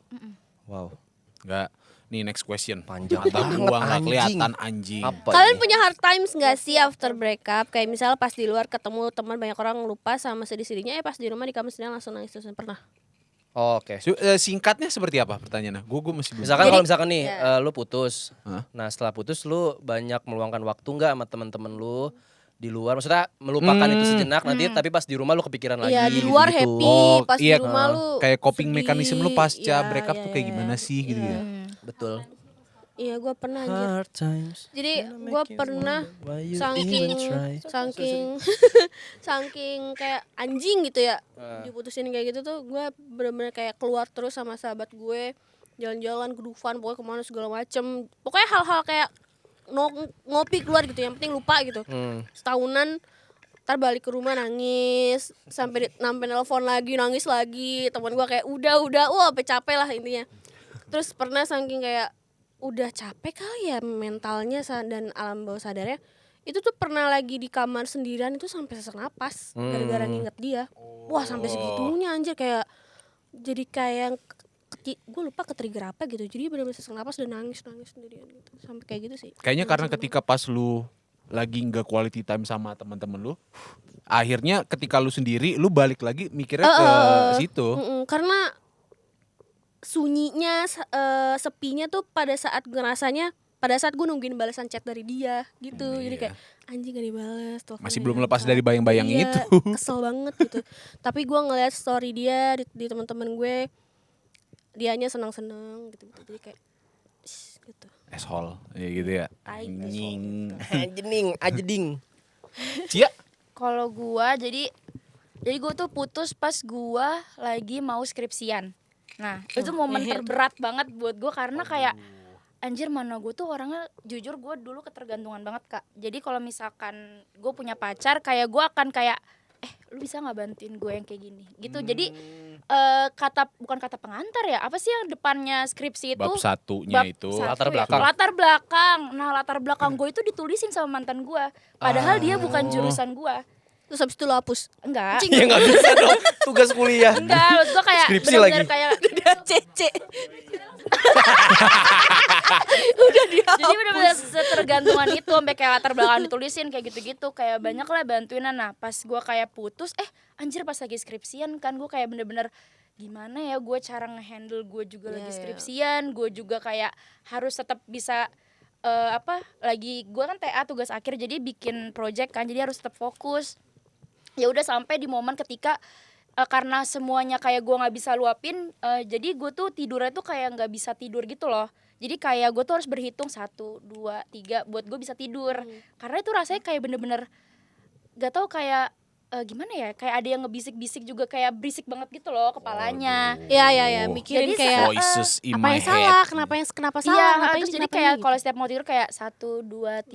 Wow. Enggak. Nih next question. Panjang Mata banget, gua enggak anjing. kelihatan anjing. Apa Kalian ini? punya hard times gak sih after breakup? Kayak misalnya pas di luar ketemu teman banyak orang lupa sama sedih-sedihnya, pas di rumah di kamar sendiri langsung nangis terus pernah. Oh, oke. Singkatnya seperti apa pertanyaannya? Gue masih belum. Misalkan Jadi- kalau misalkan nih ya. lu putus. Hah? Nah, setelah putus lu banyak meluangkan waktu enggak sama teman-teman lu di luar? Maksudnya melupakan itu sejenak nanti tapi pas di rumah lu kepikiran lagi. Iya di luar gitu-gitu. happy, Oh, pas iya, di rumah lu kayak coping sedih. mekanisme lu pasca Iya, breakup iya, tuh kayak iya. gimana sih gitu ya. Betul. Iya gue pernah anjir. Hard times. Jadi gue pernah Why you saking even try? saking kayak anjing gitu ya diputusin kayak gitu tuh gue bener-bener kayak keluar terus sama sahabat gue jalan-jalan ke Dufan pokoknya kemana segala macem pokoknya hal-hal kayak ngopi keluar gitu yang penting lupa gitu setahunan ntar balik ke rumah nangis sampai nelfon lagi nangis lagi teman gue kayak udah wah sampai capek lah intinya terus pernah saking kayak udah capek kali ya mentalnya dan alam bawah sadarnya itu tuh pernah lagi di kamar sendirian itu sampai sesak napas gara-gara nginget dia wah sampai segitunya anjir kayak jadi kayak gue lupa ke trigger apa gitu jadi benar-benar sesak napas dan nangis sendirian gitu sampai kayak gitu sih Kayaknya karena ketika pas lu lagi nggak quality time sama teman-teman lu, akhirnya ketika lu sendiri lu balik lagi mikirnya ke situ. karena sunyinya sepinya tuh pada saat gue nungguin balasan chat dari dia gitu jadi kayak anjing gak dibales teleponnya Masih belum lepas apa. dari bayang-bayang Iya, itu. kesel banget gitu tapi gue ngeliat story dia di teman-teman gue dianya senang-senang gitu jadi kayak gitu Asshole, ya gitu ya. Tai, Anjing. Ajeding. Cia, Kalau gua jadi gua tuh putus pas gua lagi mau skripsian. Nah, itu momen terberat banget buat gua karena kayak anjir mana gue tuh orangnya jujur gue dulu ketergantungan banget Kak. Jadi kalau misalkan gue punya pacar kayak gue akan kayak lu bisa nggak bantuin gue yang kayak gini gitu. Jadi bukan kata pengantar ya, apa sih yang depannya skripsi itu? Bab satunya itu latar belakang. Latar belakang. Nah, latar belakang gue itu ditulisin sama mantan gue. Padahal dia bukan jurusan gue. Terus habis itu lo hapus. Enggak. Ya nggak bisa dong, tugas kuliah. Enggak, maksud gue kayak Skripsi bener-bener lagi. kayak Cece. jadi bener-bener setergantungan itu sampai kayak latar belakang ditulisin kayak gitu-gitu, kayak banyak lah bantuinan. Nah, pas gue kayak putus, anjir pas lagi skripsian kan gue kayak bener-bener gimana ya gue cara ngehandle gue juga lagi skripsian, gue juga kayak harus tetap bisa lagi gue kan TA tugas akhir jadi bikin project kan, jadi harus tetap fokus. Ya udah sampai di momen ketika karena semuanya kayak gue nggak bisa luapin, jadi gue tuh tidurnya tuh kayak nggak bisa tidur gitu loh. Jadi kayak gue tuh harus berhitung 1, 2, 3 buat gue bisa tidur. Karena itu rasanya kayak bener-bener gak tau kayak gimana ya, kayak ada yang ngebisik-bisik juga, kayak berisik banget gitu loh kepalanya. Ya, mikirin Jadi kayak voices in apa my yang salah, head. kenapa salah, Iya, ngapain terus ini, jadi kenapa kayak ini, kalau setiap mau tidur kayak 1, 2,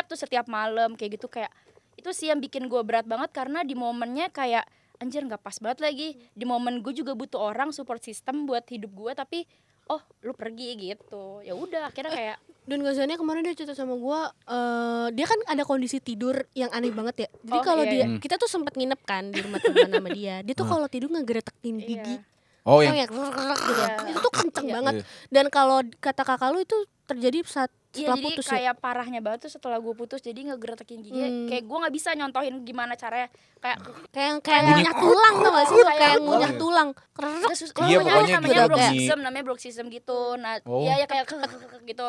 3 setiap malam kayak gitu. Kayak itu sih yang bikin gue berat banget karena di momennya kayak anjir nggak pas banget lagi. Di momen gue juga butuh orang support system buat hidup gue, tapi lu pergi gitu. Ya udah akhirnya kayak Dan Gazania kemarin dia cerita sama gue, dia kan ada kondisi tidur yang aneh banget ya. Jadi kalau iya, dia, kita tuh sempat nginep kan di rumah teman sama dia. Dia tuh kalau tidur ngegeretekin gigi. Oh Tau yang ya, gitu. Iya. Itu tuh kenceng Iya. banget. Dan kalau kata kakak lu itu terjadi saat iya, setelah jadi putus ya. kayak parahnya banget tuh setelah gue putus, jadi ngegeretakin gigi. Kayak gue nggak bisa nyontohin gimana caranya. Kayak ngunyah tulang tuh gak sih? Kayak Kayak ngunyah tulang. Iya, pokoknya namanya bunyi. namanya bruxism gitu. Nah, Oh. iya kayak gitu.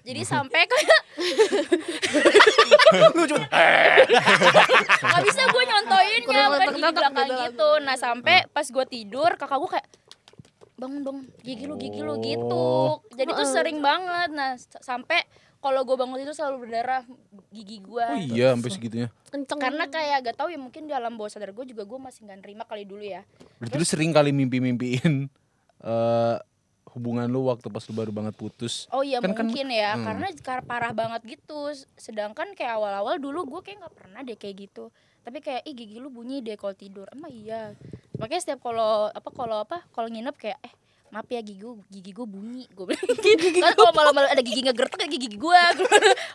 Jadi sampai kayak nggak bisa gue nyontoinnya bukan gigi belakang gitu. Nah, sampai pas gue tidur kakak gue kayak bangun dong, gigi lu gitu. Jadi tuh sering banget. Nah, sampai kalau gue bangun itu selalu berdarah gigi gue. Oh iya sampai segitunya. Kenceng. Karena kayak gak tahu ya, mungkin di alam bawah sadar gue juga gue masih gak nerima kali dulu ya. Berarti lu sering kali mimpi-mimpiin hubungan lu waktu pas lu baru banget putus. Oh iya Kan- mungkin ya, karena parah banget gitu. Sedangkan kayak awal-awal dulu gue kayak nggak pernah deh kayak gitu. Tapi kayak gigi lu bunyi deh kalau tidur. Emang iya. Makanya setiap kalau nginep kayak maaf ya gigi gue bunyi. Gue bilang gitu. Kan kalau malam-malam ada gigi ngegertek kayak gigi gue.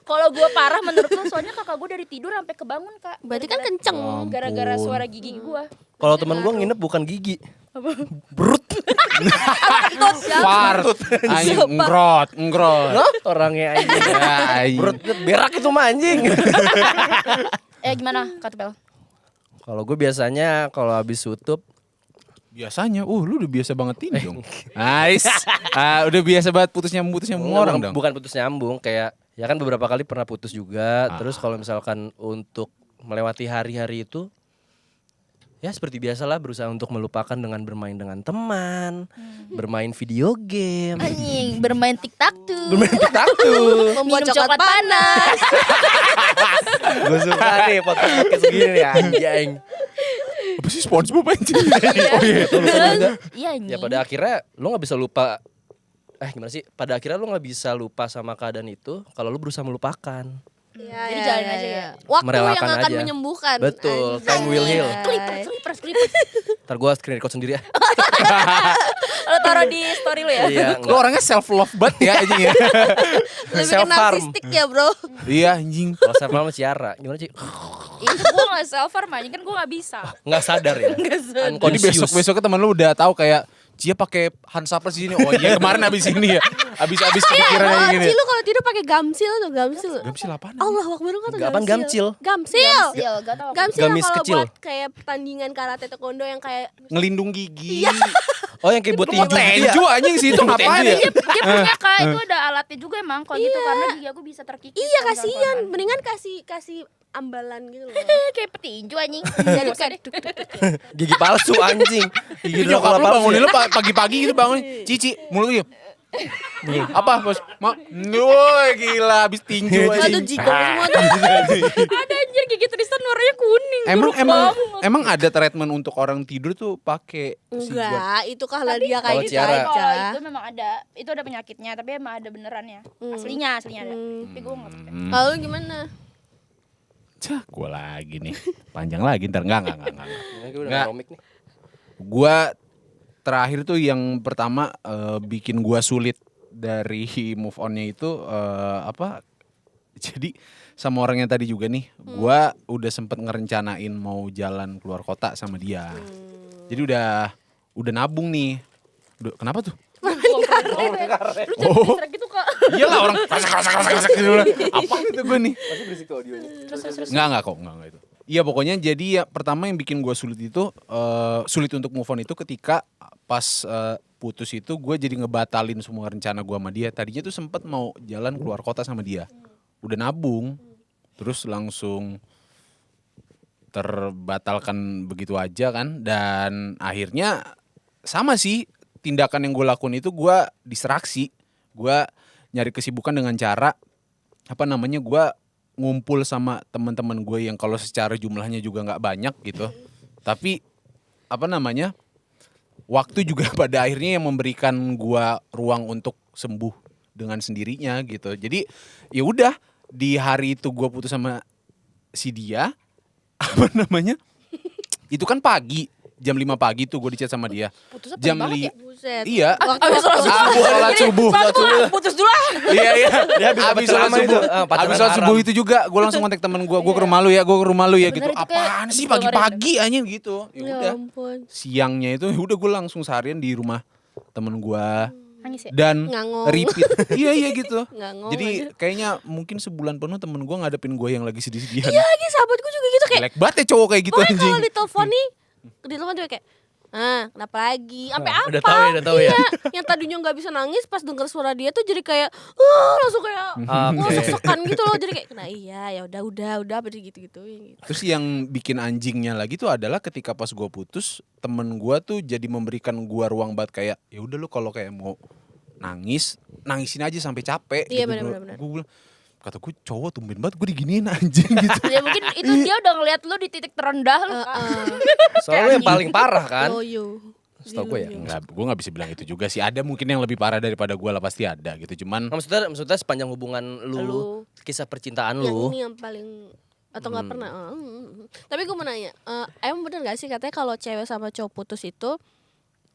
Kalau gue parah menurut lu, soalnya kakak gue dari tidur sampai kebangun Kak. Berarti kan Gara-gara- kenceng. gara-gara Ampun. suara gigi gue. Kalau teman gue nginep bukan gigi, brut. Fart, anjing ngrot. Orangnya anjing. Ya, anjing. Brut berak itu mah anjing. Gimana Kak Tupel? Kalau gue biasanya kalau habis tutup Biasanya, lu udah biasa banget ini dong. Nice. Udah biasa banget putus nyambung orang dong. bukan putus nyambung, kayak ya kan beberapa kali pernah putus juga. Terus kalau misalkan untuk melewati hari-hari itu ya seperti biasalah, berusaha untuk melupakan dengan bermain dengan teman, bermain video game, Anjing, bermain TikTok tuh. bermain TikTok. Membuat Minum coklat panas. Gue suka nih podcast segini nih anjing. Apa sih SpongeBob anjing? Iya anjing. Ya pada akhirnya lo nggak bisa lupa. Gimana sih? Pada akhirnya lo nggak bisa lupa sama keadaan itu kalau lo berusaha melupakan. Ya, Jadi jalanin aja ya. Waktu Merelakan yang akan aja. menyembuhkan. Betul, Anjay. time will heal. Clippers. Ntar gue screen record sendiri ya. Lo taruh di story lo ya. Iya, Lu orangnya self love banget ya anjing ya. Lebih ke Self-harm. narsistik ya bro. Iya anjing. Kalau sama sama Ciara, gimana sih? Itu gue gak self-harm aja kan gue gak bisa. Nggak sadar ya. Jadi besok-besoknya teman lu udah tahu kayak Cia pakai Hansaplast di sini. Oh iya kemarin abis ini ya. Abis kepikiran Oh, kayak gini. Ci lu kalau tidur pakai gamsil tuh, gamsil. Gamsil apaan? Allah Akbar, lu kata Apaan gamsil? Gamsil. Gak tau. Gamsil Gamis yang kalau kecil. buat kayak pertandingan karate taekwondo yang kayak Ngelindung gigi. Oh yang kayak buat tinju gitu ya? Tinju anjing sih itu ngapain ya? Dia punya Kak, itu ada alatnya juga emang kalau gitu karena gigi aku bisa terkikis. iya kalau kasihan, misalkan. mendingan kasih ambalan gitu loh. Kayak petinju anjing. Jadi kayak Gigi palsu anjing. Gigi Itu nyokap lu palsu bangunin ya? lu pagi-pagi gitu bangun. Cici, mulut lu. Apa bos? Woi gila habis tinju Itu aja. jigong semua tuh. Ada anjir gigi Tristan warnanya kuning. Emang ada treatment untuk orang tidur tuh pakai si gua. Enggak, itu karena dia kayak Kalau gitu Ciara. aja. Kalau itu memang ada, itu ada penyakitnya, tapi emang ada benerannya. Aslinya ada. Tapi gue nggak pakai. Lalu gimana? Cah, gua lagi nih. Panjang lagi ntar enggak. Ini gue udah Nggak. komik nih. Gua terakhir tuh yang pertama bikin gua sulit dari move on-nya itu apa? Jadi sama orang yang tadi juga nih, gua udah sempet ngerencanain mau jalan keluar kota sama dia. Jadi udah nabung nih. Kenapa tuh? Lu jangan diserak gitu kak. Iyalah orang kasak gitu. Apa itu gue nih? Masih berisik tuh audionya. Terus. Enggak kok, enggak itu. Iya pokoknya jadi ya pertama yang bikin gue sulit itu sulit untuk move on itu ketika pas putus itu gue jadi ngebatalin semua rencana gue sama dia. Tadinya tuh sempet mau jalan keluar kota sama dia. Udah nabung, terus langsung terbatalkan begitu aja kan. Dan akhirnya sama sih tindakan yang gue lakuin itu gue distraksi. Gue nyari kesibukan dengan cara gue ngumpul sama teman-teman gue yang kalau secara jumlahnya juga nggak banyak gitu. Tapi waktu juga pada akhirnya yang memberikan gue ruang untuk sembuh dengan sendirinya gitu. Jadi ya udah di hari itu gue putus sama si dia itu kan pagi. Jam 5 pagi tuh gue dicat sama dia. Putusnya Jam banget ya? Buset. Iya. Waktu Sholat subuh. Putus dulu lah. Iya. Dia habis Habis dapat sholat ceramah itu. subuh. Pacaran Habis sholat haram. subuh itu juga gue langsung kontak temen gue ke rumah lu ya, gitu. Bener, itu kayak Apaan sih dua pagi-pagi anjing gitu. Ya Ya udah. ampun. Siangnya itu udah gue langsung seharian di rumah temen gue Nangis ya? dan Ngangong. repeat. Iya gitu. Ngangong Jadi aja. kayaknya mungkin sebulan penuh temen gue ngadepin gue yang lagi sedih-sedihan. Iya lagi sahabatku juga gitu kayak. Jelek banget ya cowok kayak gitu Pokoknya anjing. kalau ditelepon nih, ditelepon tuh kayak, kenapa lagi? Sampai apa? Udah tahu ya. Iya, yang tadinya nggak bisa nangis pas denger suara dia tuh jadi kayak, langsung kayak, Oke. sek-sekan gitu loh. Jadi kayak, nah iya ya udah, apa gitu-gitu. Terus yang bikin anjingnya lagi tuh adalah ketika pas gue putus, temen gue tuh jadi memberikan gue ruang buat kayak, ya udah lu kalau kayak mau nangisin aja sampai capek. Iya, gitu. benar. Gue bilang, kata gue cowok tumben banget gue diginiin anjing gitu. Ya mungkin itu dia udah ngeliat lu di titik terendah lu kak. Soalnya lu yang paling parah kan. Yo. Setahu gue ya. Enggak, gue gak bisa bilang itu juga sih. Ada mungkin yang lebih parah daripada gue lah, pasti ada gitu. Cuman Maksudnya sepanjang hubungan lu, Lu. kisah percintaan Yang lu. ini yang paling atau nggak pernah. Tapi gue mau nanya, emang bener gak sih katanya kalau cewek sama cowok putus itu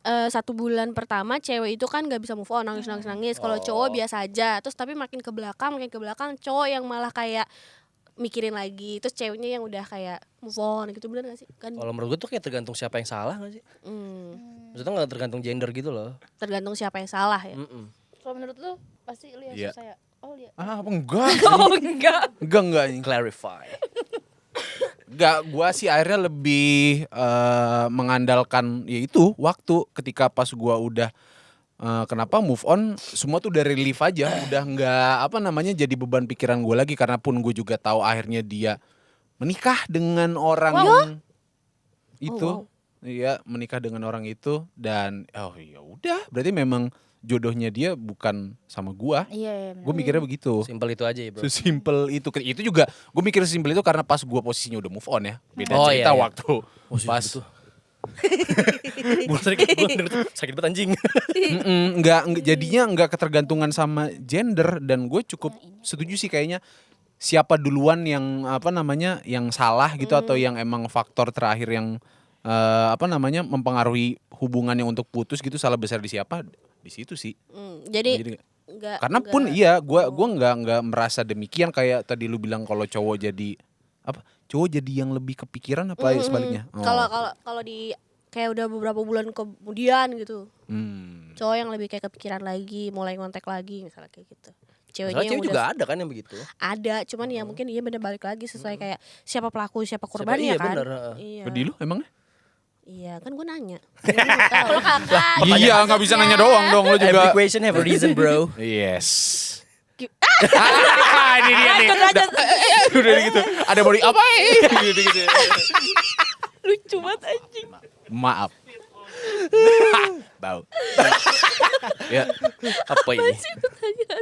1 bulan pertama cewek itu kan nggak bisa move on, nangis. Kalau cowok biasa aja. Terus tapi makin ke belakang cowok yang malah kayak mikirin lagi. Terus ceweknya yang udah kayak move on gitu, bener gak sih? Kan Kalau menurut gue tuh kayak tergantung siapa yang salah gak sih? Maksudnya gak tergantung gender gitu loh. tergantung siapa yang salah ya. Kalau menurut lu pasti lu yang Iya. susah ya? Oh lihat. apa enggak? Oh enggak. Enggak. Clarify. Enggak, gua sih akhirnya lebih mengandalkan ya itu waktu ketika pas gua udah kenapa move on semua tuh dari relief aja, udah nggak jadi beban pikiran gua lagi karena pun gue juga tahu akhirnya dia menikah dengan orang yang itu. Iya, menikah dengan orang itu dan ya udah, berarti memang jodohnya dia bukan sama gua. Iya. Gue mikirnya begitu. Simpel itu aja ya bro. Sesimpel itu. Itu juga gue mikir sesimpel itu karena pas gue posisinya udah move on ya. Beda Oh, cerita iya. waktu pas Gue sakit banget anjing. jadinya nggak ketergantungan sama gender dan gue cukup setuju sih kayaknya siapa duluan yang yang salah gitu atau yang emang faktor terakhir yang mempengaruhi hubungannya untuk putus gitu, salah besar di siapa, di situ sih. Jadi nggak Karena pun iya gue nggak merasa demikian kayak tadi lu bilang kalau cowok jadi yang lebih kepikiran apa sebaliknya. Kalau di kayak udah beberapa bulan kemudian gitu, cowok yang lebih kayak kepikiran lagi, mulai ngontek lagi misalnya kayak gitu. Ceweknya Soalnya yang cewek udah juga ada kan yang begitu. ada, cuman ya mungkin iya bener balik lagi sesuai kayak siapa pelaku siapa korbannya Iya, kan. bener, Iya. Di lu emangnya? Iya kan gue nanya. Kalau kakak Iya nggak bisa nanya doang dong lu Every juga. question have a reason bro. Yes. Ini dia nih. Udah gitu. Ada body apa? Gitu. Lucu banget anjing. Maaf. Bau. Ya, Apa ini?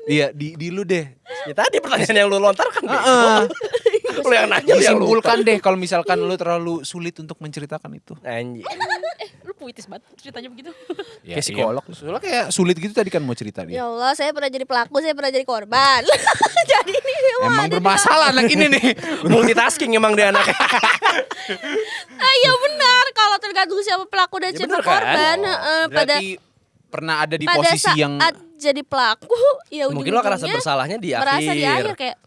iya di lu deh. Ya tadi pertanyaan yang lu lontarkan deh. Lu yang nanya lu yang lupa. Disimpulkan deh kalau misalkan lu terlalu sulit untuk menceritakan itu. Anjing. Lu puitis banget ceritanya begitu. Ya, Kayak psikolog. Iya. Soalnya kayak sulit gitu tadi kan mau cerita dia. Ya Allah, saya pernah jadi pelaku, saya pernah jadi korban. Jadi ini Emang bermasalah anak ini nih. Multitasking emang dia anaknya. ya benar, kalau tergantung siapa pelaku dan Ya siapa benar kan? korban. Pada Berarti pernah ada di pada posisi saat yang jadi pelaku, ya Mungkin lo ngerasa ujung-ujungnya bersalahnya di merasa di akhir akhir. kayak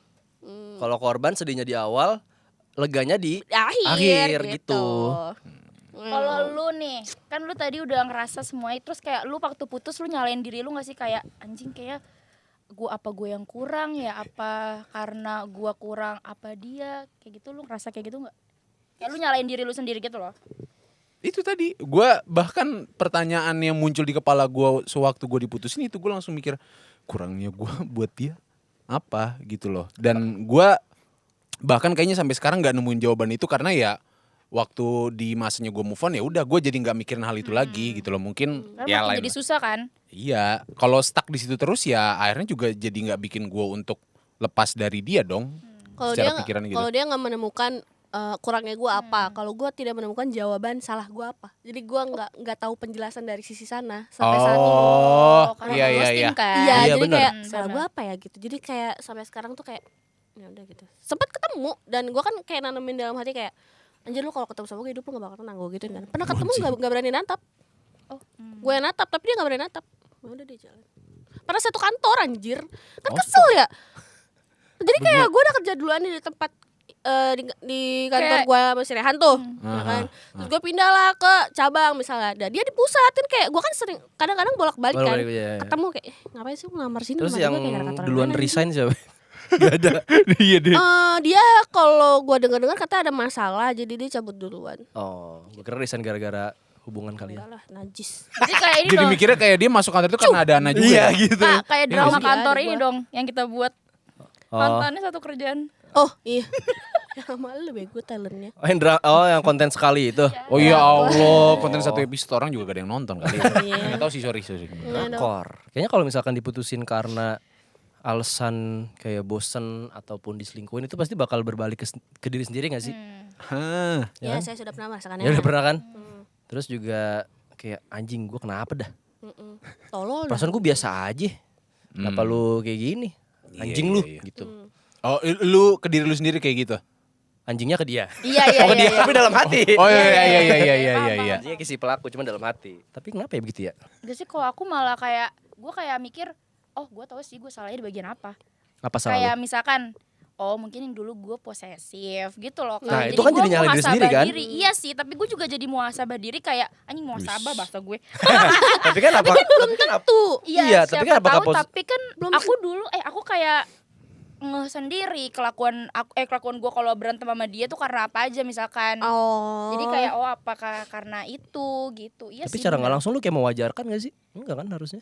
Kalau korban sedihnya di awal, leganya di akhir gitu. Kalau lu nih, kan lu tadi udah ngerasa semuanya, terus kayak lu waktu putus lu nyalain diri lu gak sih kayak anjing kayak gue yang kurang ya, apa karena gue kurang apa dia, kayak gitu lu ngerasa kayak gitu nggak? Kayak lu nyalain diri lu sendiri gitu loh. itu tadi, gue bahkan pertanyaan yang muncul di kepala gue sewaktu gue diputusin itu gue langsung mikir kurangnya gue buat dia apa gitu loh. Dan gue bahkan kayaknya sampai sekarang nggak nemuin jawaban itu karena ya waktu di masanya gue move on ya udah gue jadi nggak mikirin hal itu lagi gitu loh. Mungkin Karena ya makin lain. jadi susah kan? Iya, kalau stuck di situ terus ya akhirnya juga jadi nggak bikin gue untuk lepas dari dia dong. Kalau Secara dia pikiran gitu. kalau dia nggak menemukan kurangnya gue apa, kalau gue tidak menemukan jawaban salah gue apa, jadi gue nggak tahu penjelasan dari sisi sana sampai saat ini. Karena iya iya ghosting iya. kan? Iya, Iya, jadi bener. kayak salah Bener. gue apa ya gitu. Jadi kayak sampai sekarang tuh kayak ya udah gitu. Sempat ketemu dan gue kan kayak nanemin dalam hati kayak anjir lu kalau ketemu sama gue hidup lu gak bakal tenang, gue gituin kan. Pernah ketemu nggak berani natap. Oh, Gue yang natap tapi dia gak berani natap. Ya udah dia jalan. Pernah satu kantor anjir. Kan kesel ya. Jadi kayak gue udah kerja duluan nih di tempat di kantor Kayak- gue masih Rehan tuh, ya kan. Terus gue pindah lah ke cabang misalnya. Dan dia di pusat kan kayak gue kan sering kadang-kadang bolak-balik kan. Bolak-balik, iya, iya. Ketemu kayak ngapain sih lu ngamar sini? Terus Rumah yang gue kayak kantor yang duluan mana, resign siapa? Gak ada. Iya deh. dia kalau gue dengar-dengar kata ada masalah jadi dia cabut duluan. Oh, gue kira resign gara-gara hubungan kalian. Enggak lah, najis. Jadi kayak ini Jadi dong. mikirnya kayak dia masuk kantor itu karena ada Ana juga. Iya ya? gitu. Kak, kayak drama sih? kantor Ada ini gua. dong yang kita buat. Oh. Mantannya satu kerjaan. Oh iya. Sama lu bego talentnya. Yang konten sekali itu. Oh ya Allah, konten satu episode orang juga gak ada yang nonton kali. Iya. Gak tau sih, sorry. Drakor. Kayaknya kalau misalkan diputusin karena alasan kayak bosen ataupun diselingkuhin itu pasti bakal berbalik ke diri sendiri gak sih? Hah. Ya, saya sudah pernah merasakannya. Ya udah pernah kan? Terus juga kayak anjing gue kenapa dah? Tolol dah. Perasaan gue biasa aja. Kenapa lu kayak gini? Anjing Iya, lu iya, iya. gitu. Oh, lu ke diri lu sendiri kayak gitu? Anjingnya ke dia. Iya iya Oh, ke iya. dia iya. tapi dalam hati. Oh iya iya iya iya Iya, iya paham, iya. Anjingnya ke si pelaku cuma dalam hati. Tapi kenapa ya begitu ya? Gak sih kalau aku malah kayak gue kayak mikir, oh gue tahu sih gue salahnya di bagian apa. Apa salah Kayak lu? misalkan, oh mungkin yang dulu gue posesif gitu loh. Nah, itu kan jadi gua nyalahin diri sendiri muhasabah kan? diri. Iya sih, tapi gue juga jadi muhasabah diri kayak anjing muhasabah bahasa gue. Tapi kan apa? Belum Tuh. Iya, tapi kan siapa apakah tahu, tapi kan Belum aku dulu aku kayak ngeh sendiri kelakuan gue kalau berantem sama dia tuh karena apa aja misalkan. Oh. Jadi kayak oh apakah karena itu gitu. Iya Tapi sih. cara nggak bener. langsung lu kayak mewajarkan gak sih? Enggak kan harusnya.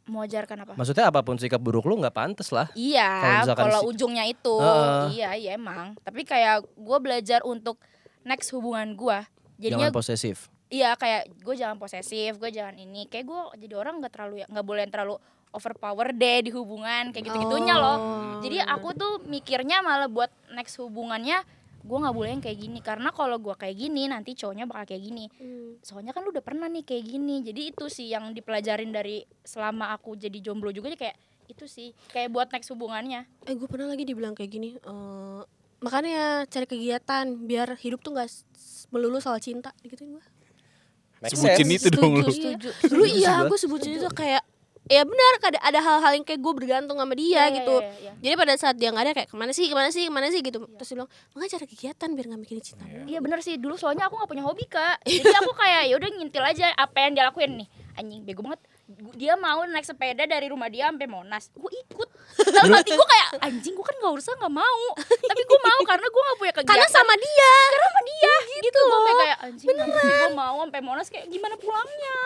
Mewajarkan apa? Maksudnya apapun sikap buruk lu nggak pantas lah. Kalau Iya, misalkan kalau si- ujungnya itu, Heeh. iya emang. Tapi kayak gue belajar untuk next hubungan gue, jadinya Jangan posesif. iya kayak gue jangan posesif, gue jangan ini. Kayak gue jadi orang nggak boleh yang terlalu overpower deh di hubungan kayak gitu-gitunya loh. Jadi aku tuh mikirnya malah buat next hubungannya gue nggak boleh yang kayak gini karena kalau gue kayak gini nanti cowoknya bakal kayak gini. Soalnya kan lu udah pernah nih kayak gini. Jadi itu sih yang dipelajarin dari selama aku jadi jomblo juga kayak itu sih kayak buat next hubungannya. gue pernah lagi dibilang kayak gini. Makanya cari kegiatan biar hidup tuh nggak melulu soal cinta, gituin gue. Make Sebutin sense. itu dong lu. Setuju. Dulu iya, gue sebutin itu kayak ya benar ada hal-hal yang kayak gue bergantung sama dia Iya, gitu. iya, iya. Jadi pada saat dia nggak ada kayak kemana sih gitu. Terus dia bilang makanya cari kegiatan biar nggak mikirin cinta. Iya benar sih dulu soalnya aku nggak punya hobi kak. Jadi aku kayak ya udah ngintil aja apa yang dia lakuin nih. Anjing bego banget. Dia mau naik sepeda dari rumah dia sampai Monas. Gue ikut. Dalam hati gue kayak anjing gue kan nggak usah nggak mau. Tapi gue mau karena gue nggak punya kegiatan. Karena sama dia. Karena sama dia gitu. Gue kayak anjing gue mau sampai Monas kayak gimana pulangnya.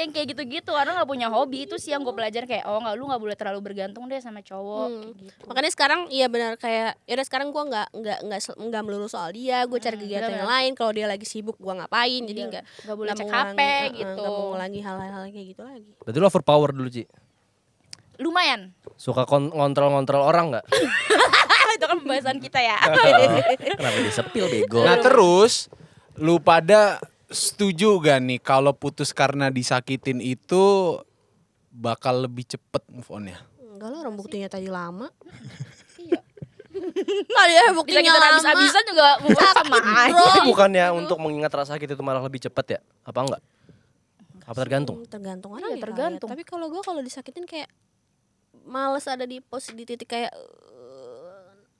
yang kayak gitu-gitu, karena nggak punya hobi. Itu sih yang gue pelajarin, kayak lu nggak boleh terlalu bergantung deh sama cowok kayak gitu. Makanya sekarang iya benar, kayak yaudah sekarang gue nggak melulu soal dia, gue cari kegiatan benar. yang lain. Kalau dia lagi sibuk gue ngapain, jadi Iya, nggak nggak boleh cek mengulangi- HP gitu. nggak mengulangi hal-hal kayak gitu lagi. Berarti lu overpower dulu, Ci. Lumayan. Suka ngontrol-ngontrol orang nggak? Itu kan pembahasan kita ya. Kenapa disepil bego? Nah terus lu pada setuju gak nih kalau putus karena disakitin itu bakal lebih cepet move on-nya? Enggak lah, orang buktinya tadi lama. Iya. Tadi ya Bisa buktinya kita lama. habis-habisan juga sama aja. Tapi bukannya untuk mengingat rasa sakit itu malah lebih cepat ya? Apa enggak? Apa tergantung? Tergantung Iya, orang ya. tergantung. Tapi kalau gue kalau disakitin kayak males ada di titik kayak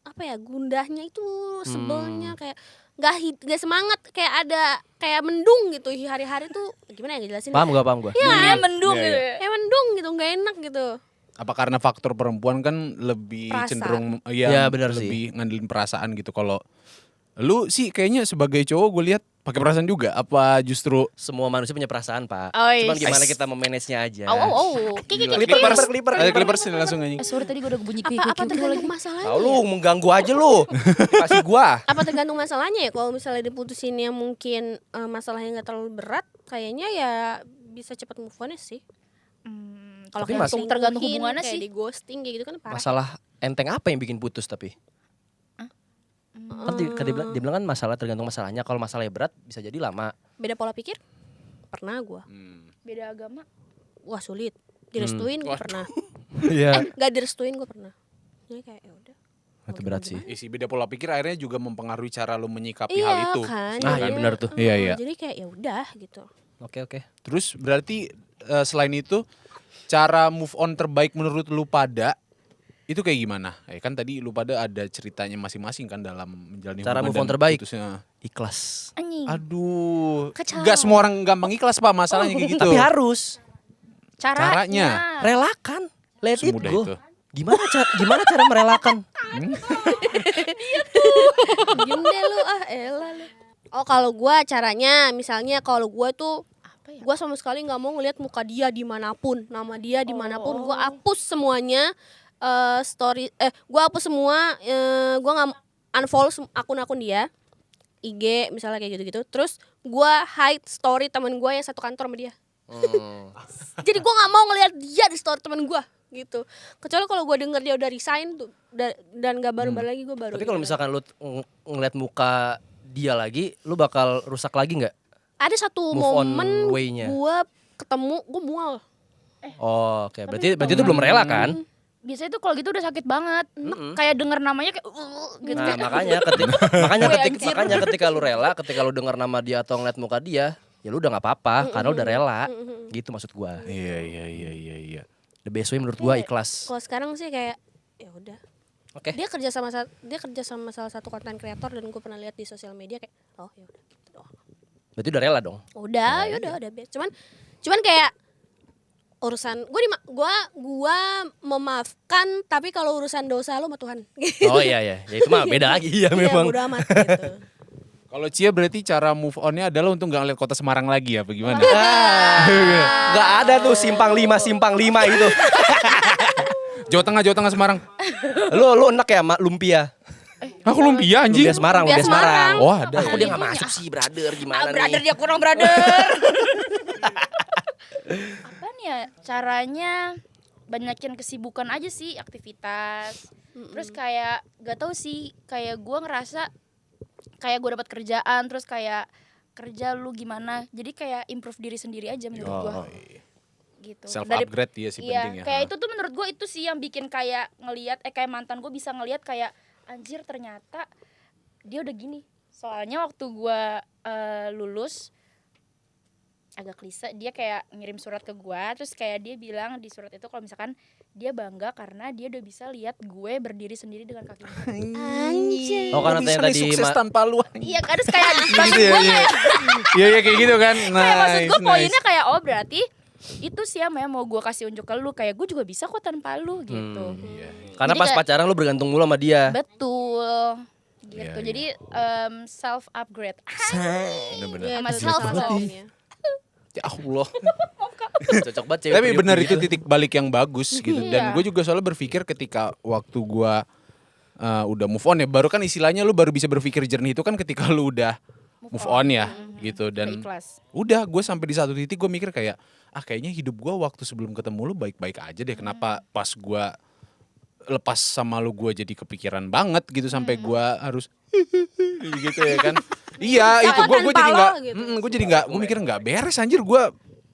apa ya, gundahnya itu, sebelnya kayak nggak semangat, kayak ada kayak mendung gitu hari-hari tuh, gimana ya ngejelasin? Paham gua? Iya, mendung Iya, gitu. iya. Kayak mendung gitu, nggak enak gitu. Apa karena faktor perempuan kan lebih Perasa. cenderung Ya, benar sih. lebih ngandelin perasaan gitu. Kalau lu sih kayaknya sebagai cowok gue lihat pakai perasaan juga. Apa justru Semua manusia punya perasaan, Pak. Oh, Cuman yes. gimana kita memanage-nya aja. Clippers langsung aja. Sorry tadi gue udah bunyi Apa tergantung masalahnya? Tahu lu mengganggu aja lu. Kasih gua. Apa tergantung masalahnya ya? Kalau misalnya diputusin yang mungkin masalahnya nggak terlalu berat, kayaknya ya bisa cepat move on sih. Kalau Tapi kayak tergantung diselingkuhin, hubungannya kayak sih. di ghosting kayak gitu kan parah. Masalah enteng apa yang bikin putus tapi? Kan dia bilang kan masalah tergantung masalahnya. Kalau masalahnya berat bisa jadi lama. Beda pola pikir? Pernah gua. Beda agama. Wah sulit. Direstuin gua pernah. Iya. Nggak direstuin gua pernah. Jadi kayak ya udah. Itu berat sih. Isi beda pola pikir akhirnya juga mempengaruhi cara lu menyikapi Iya hal itu. kan. Nah, jadinya, iya benar tuh. Iya, iya. Jadi kayak ya udah gitu. Oke. Terus berarti selain itu cara move on terbaik menurut lu pada itu kayak gimana? Kan tadi lu pada ada ceritanya masing-masing kan dalam menjalani Cara hubungan move on dan terbaik? putusnya. Ikhlas. Anjing. Aduh, Kacau. nggak semua orang gampang ikhlas Pak masalahnya kayak gitu. Tapi harus Caranya. relakan. Let it Semudah go. itu. Gimana cara merelakan? Diem deh lu, elah lu. Oh kalau gua caranya, misalnya kalau gua tuh Apa ya? gua sama sekali nggak mau ngelihat muka dia dimanapun, nama dia dimanapun. Gua hapus semuanya, story, gua hapus semua, gua nggak unfollow akun-akun dia, IG misalnya kayak gitu-gitu. Terus gua hide story teman gua yang satu kantor sama dia. Jadi gua nggak mau ngelihat dia di story teman gua gitu. Kecuali kalau gua denger dia udah resign tuh dan nggak baru-baru lagi, gua baru. Tapi kalau gitu. misalkan lu ngeliat muka dia lagi, lu bakal rusak lagi nggak? Ada satu Move on momen way-nya. gua ketemu, gua mual. Oh, oke. Berarti itu belum rela kan? Biasanya tuh kalau gitu udah sakit banget. Kayak denger namanya kayak gitu. Nah, Kayak, makanya ketika lu rela, ketika lu dengar nama dia atau ngeliat muka dia, ya lu udah nggak apa-apa karena udah rela. Gitu maksud gua. Iya. The best way menurut gua ikhlas. Kalau sekarang sih kayak ya udah. Oke. Dia kerja sama salah satu konten kreator dan gue pernah lihat di sosial media kayak oh ya udah gitu doang. Berarti udah rela dong. Udah, ya udah biasa. Cuman kayak urusan gua memaafkan, tapi kalau urusan dosa lu sama Tuhan. Oh iya. Ya itu mah beda lagi ya Iya, memang. bodo amat gitu. Kalau Cia berarti cara move on-nya adalah untuk nggak ngeliat kota Semarang lagi apa gimana? Gak ada tuh simpang 5 itu. Jawa Tengah Semarang. Lu enak ya lumpia. Aku lumpia anjing. Lumpia Semarang. Oh ada. Aku dia gak masuk sih brother gimana brother nih. dia kurang brother. Apa nih ya caranya? Banyakin kesibukan aja sih, aktivitas. Terus kayak gak tahu sih, kayak gua ngerasa kayak gue dapat kerjaan, terus kayak kerja lu gimana, jadi kayak improve diri sendiri aja menurut gue gitu. Self upgrade dia sih Iya, penting ya. kayak itu tuh menurut gue itu sih yang bikin kayak ngelihat kayak mantan gue bisa ngelihat kayak anjir ternyata dia udah gini. Soalnya waktu gue lulus agak klise, dia kayak ngirim surat ke gue, terus kayak dia bilang di surat itu kalau misalkan dia bangga karena dia udah bisa lihat gue berdiri sendiri dengan kaki. Anjir. Oh karena Bisa tadi nih sukses tanpa lu. Iya kan, terus kayak maksud Gitu ya, gue iya. kayak Iya kayak gitu kan. kayak maksud gue Nice. poinnya kayak oh berarti itu sih yang mau gue kasih unjuk ke lu, kayak gue juga bisa kok tanpa lu gitu. Karena Jadi pas kayak- pacaran lu bergantung mulu sama dia. Betul gitu. Iya, iya. Jadi self upgrade. Bener-bener. Iya, Sama itu self salah love. satunya. Ya Allah. Cocok banget cewek. Tapi benar periuk itu gitu. titik balik yang bagus gitu. Dan Iya. gue juga soalnya berpikir ketika waktu gue udah move on ya, baru kan istilahnya lu baru bisa berpikir jernih itu kan ketika lu udah move on ya gitu. Udah Dan ikhlas. udah gue sampai di satu titik gue mikir kayak kayaknya hidup gue waktu sebelum ketemu lu baik-baik aja deh. Kenapa pas gue lepas sama lu gue jadi kepikiran banget gitu sampai gue harus gitu ya kan. Iya itu gue tanpa jadi lo nggak gitu. gue jadi nggak gue mikir nggak beres anjir gue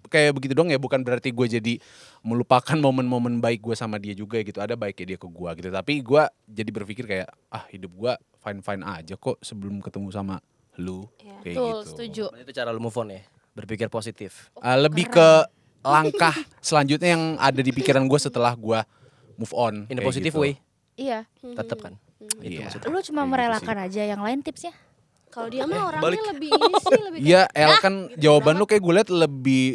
kayak begitu dong ya, bukan berarti gue jadi melupakan momen-momen baik gue sama dia juga gitu, ada baiknya dia ke gue gitu, tapi gue jadi berpikir kayak hidup gue fine aja kok sebelum ketemu sama lu kayak Betul, gitu. setuju. Itu cara lu move on ya, berpikir positif. Lebih ke langkah selanjutnya yang ada di pikiran gue setelah gue move on. In a kayak positive gitu. way, Iya. tetap kan. Itu Iya. maksudnya. Lu cuma Kayak merelakan aja, yang lain tipsnya. Kalau dia mah orangnya balik. lebih ini sih, lebih Iya, kayak, El kan jawaban lu kayak gue liat lebih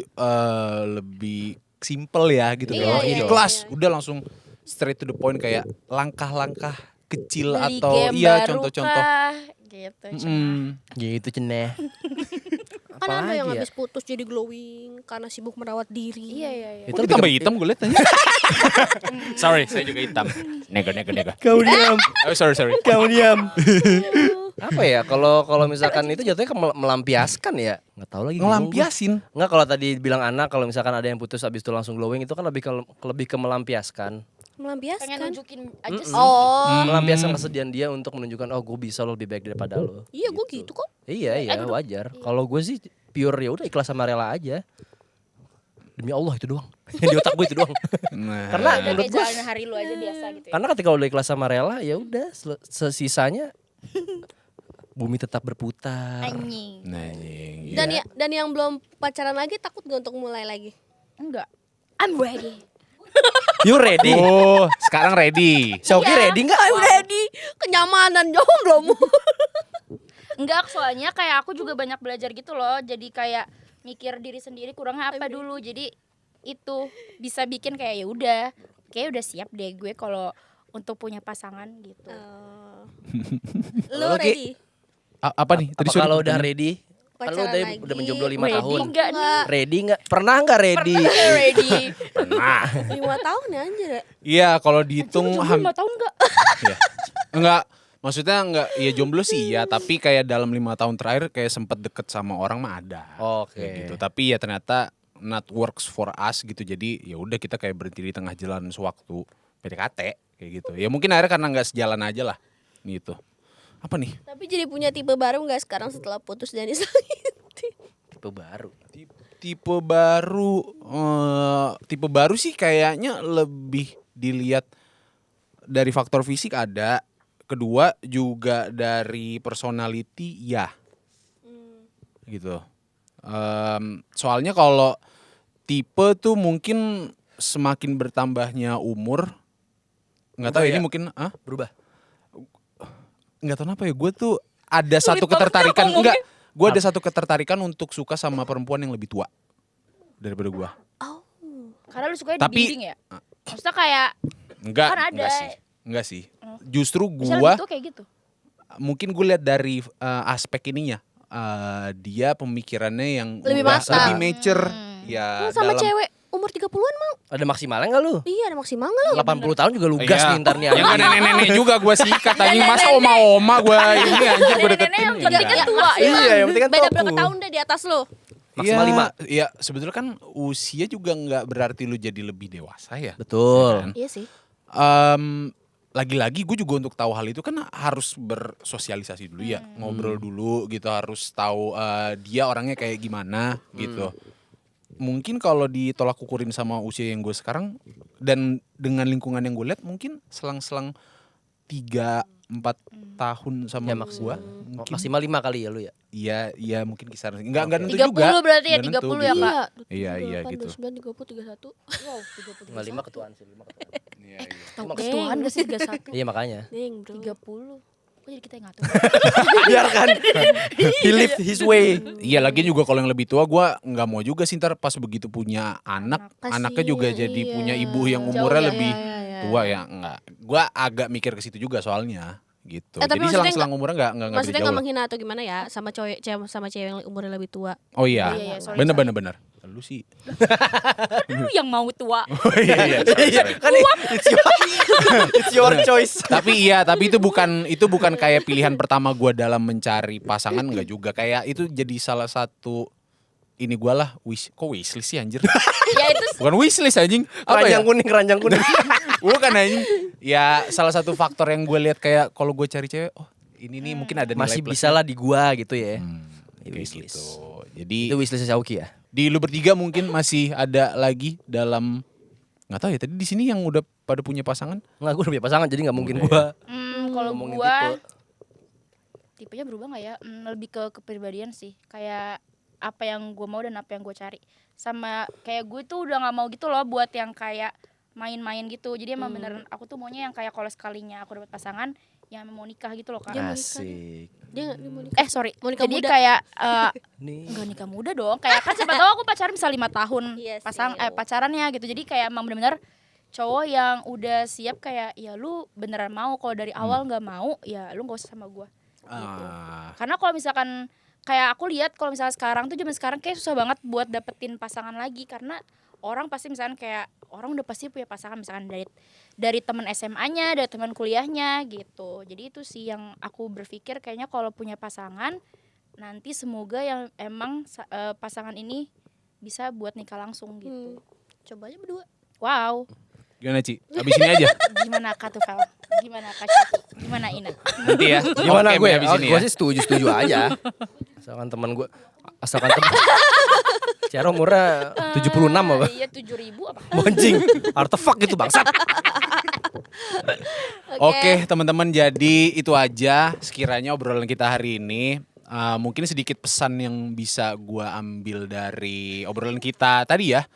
simple ya gitu. Iya, Oh, iya, ikhlas, iya. udah langsung straight to the point kayak langkah-langkah kecil Beli atau game iya baru contoh-contoh. kah? Gitu. Gitu ceneh. kan ada yang Apalagi ya? habis putus jadi glowing karena sibuk merawat diri. Iya. Itu tambah hitam gue liat aja. Sorry, saya juga hitam. Nega. Kau diam, Oh, sorry. kau diam. Apa ya? Kalau misalkan itu jatuhnya ke melampiaskan ya? Nggak tahu lagi. Ngelampiasin. Nggak, kalau tadi bilang anak, kalau misalkan ada yang putus habis itu langsung glowing, itu kan lebih ke melampiaskan. Melampiaskan. Pengen nunjukin aja sih. Oh. Melampiaskan kesedihan dia untuk menunjukkan gue bisa lo lebih baik daripada lo. Iya, gue gitu kok. Iya wajar. Kalau gue sih pure ya udah ikhlas sama rela aja. Demi Allah itu doang. Di otak gue itu doang. Nah, Karena Udah menurut kayak gue, jalanin hari lu aja biasa gitu ya. karena ketika udah ikhlas sama rela ya udah sisanya bumi tetap berputar. Anjing. iya. Dan yang belum pacaran lagi takut gak untuk mulai lagi? Enggak. I'm ready. You ready? Oh, sekarang ready. Shoki ready nggak? I'm ready. Kenyamanan jomblo. Enggak, soalnya kayak aku juga banyak belajar gitu loh. Jadi kayak mikir diri sendiri kurangnya apa dulu. Jadi itu bisa bikin kayak ya udah, kayak udah siap deh gue kalau untuk punya pasangan gitu. Lu Lu, Ki? ready? Apa nih? Apa suruh kalau udah pertanyaan. ready? Kan lu Pacaran lagi. udah menjomblo 5 Ready tahun. enggak nih? Ready nggak? Pernah nggak ready? Ready. 5 tahun ya anjir ya? Iya, kalau dihitung Jomblo 5 tahun enggak? Iya. Enggak, maksudnya enggak, ya jomblo sih iya, tapi kayak dalam 5 tahun terakhir kayak sempet deket sama orang mah ada. Oke. Kayak gitu. Tapi ya ternyata not works for us gitu. Jadi ya udah kita kayak berhenti di tengah jalan sewaktu PDKT kayak gitu. Ya mungkin akhirnya karena nggak sejalan aja lah gitu. Apa nih? Tapi jadi punya tipe baru gak sekarang setelah putus dan disakiti? Tipe baru. Tipe baru sih kayaknya lebih dilihat dari faktor fisik ada. Kedua juga dari personality ya. Gitu. Soalnya kalau tipe tuh mungkin semakin bertambahnya umur, nggak tahu Berubah ini ya? mungkin Berubah. nggak tahu kenapa ya, gue tuh ada satu ketertarikan gue ada satu ketertarikan untuk suka sama perempuan yang lebih tua daripada gue. Karena lu sukanya Tapi- dibimbing ya? Maksudnya kayak Enggak, Kan ada. enggak sih. Justru misalnya gue gitu kayak gitu. mungkin gue lihat dari aspek ininya. Dia pemikirannya yang Lebih udah matang. lebih mature ya Sama dalam cewek umur 30-an mau? Ada maksimalnya nggak lu? Iya ada maksimal gak lu? 80 tahun juga lu gas Iya. nih ntar nih. Ya enggak nenek-nenek juga gue sikat anjing, masa oma-oma gue ini anjir gue deketin. Nenek-nenek yang penting kan Enggak. tua ya. Iya, yang penting kan Beda toku. berapa tahun deh di atas lu? Maksimal 5. Iya, sebetulnya kan usia juga nggak berarti lu jadi lebih dewasa ya. Betul. Iya sih. Lagi-lagi gue juga untuk tahu hal itu kan harus bersosialisasi dulu ya, ngobrol dulu gitu, harus tahu dia orangnya kayak gimana gitu. Mungkin kalau ditolak ukurin sama usia yang gue sekarang dan dengan lingkungan yang gue lihat, mungkin selang-selang 3-4 tahun sama Ya gue. Mungkin Maksimal 5 kali ya lu ya. iya mungkin kisaran. Enggak nentu 30 juga. berarti ya, Nggak nentu 30 ya, gitu. Kak? Iya gitu. 29, 30, 31. Wow, 5 ketuaan sih, 5 ketuaan. Ketuaan gak sih 31? Iya makanya. Deng bro. 30. Kok jadi kita yang ngatur? Biarkan. He lived his way. Iya, lagian juga kalau yang lebih tua gue nggak mau juga sih ntar pas begitu punya anak, Kasian, anaknya juga jadi iya. punya ibu yang Jauh umurnya ya, lebih iya. tua ya, enggak. Gue agak mikir ke situ juga soalnya gitu. Tapi Jadi maksudnya selang-selang umurnya nggak beda Maksudnya jauh nggak lah. menghina atau gimana ya sama cewek yang umurnya lebih tua. Oh iya, Iya, sorry, bener sorry. bener. lu sih. Lu yang mau tua. Oh iya. Kan it's your choice. Tapi itu bukan kayak pilihan pertama gue dalam mencari pasangan, enggak juga. Kayak itu jadi salah satu ini gue lah, wishlist sih anjir. Ya itu Bukan wishlist anjing. Apa ya? Keranjang kuning. Bukan anjing. Ya salah satu faktor yang gue lihat kayak kalau gue cari cewek, oh ini nih mungkin ada nilai Masih plus. bisa lah di gua gitu ya. Kayak Wishlist. gitu. Jadi Itu wishlist Syauki ya. di lu bertiga mungkin masih ada lagi dalam, nggak tahu ya tadi di sini yang udah pada punya pasangan. Enggak, gua udah punya pasangan jadi enggak mungkin gua kalau ngomongin gua tipe. tipenya berubah nggak ya? Lebih ke kepribadian sih. Kayak apa yang gue mau dan apa yang gue cari. Sama kayak gue tuh udah nggak mau gitu loh buat yang kayak main-main gitu. Jadi emang beneran aku tuh maunya yang kayak kalau sekalinya aku dapat pasangan yang mau nikah gitu loh kan. Asik. Dia mau nikah. Sorry. Mau nikah Jadi muda. kayak Nih. enggak nikah muda dong. Kayak kan siapa tahu aku pacaran bisa 5 tahun Iya sih. pacarannya gitu. Jadi kayak emang bener-bener cowok yang udah siap kayak ya lu beneran mau. Kalau dari awal nggak mau ya lu nggak usah sama gue. Karena kalau misalkan kayak aku lihat kalau misalnya sekarang tuh zaman sekarang kayak susah banget buat dapetin pasangan lagi karena orang pasti misalkan kayak orang udah pasti punya pasangan misalkan dari teman SMA-nya, dari teman kuliahnya gitu. Jadi itu sih yang aku berpikir kayaknya kalau punya pasangan nanti semoga yang emang pasangan ini bisa buat nikah langsung gitu. Coba aja berdua. Wow. Gimana Ci? Abis ini aja. Gimana Kak Tufel? Gimana Kak Citi? Gimana Ina? Nanti ya. Gimana Oke, gue? abis ini Gue ya. sih setuju aja. Asalkan teman Ciara umurnya 76 apa? Iya 7.000 apa? Bonjing. Artefak gitu bangsat. Oke teman-teman, jadi itu aja sekiranya obrolan kita hari ini. Mungkin sedikit pesan yang bisa gua ambil dari obrolan kita tadi ya.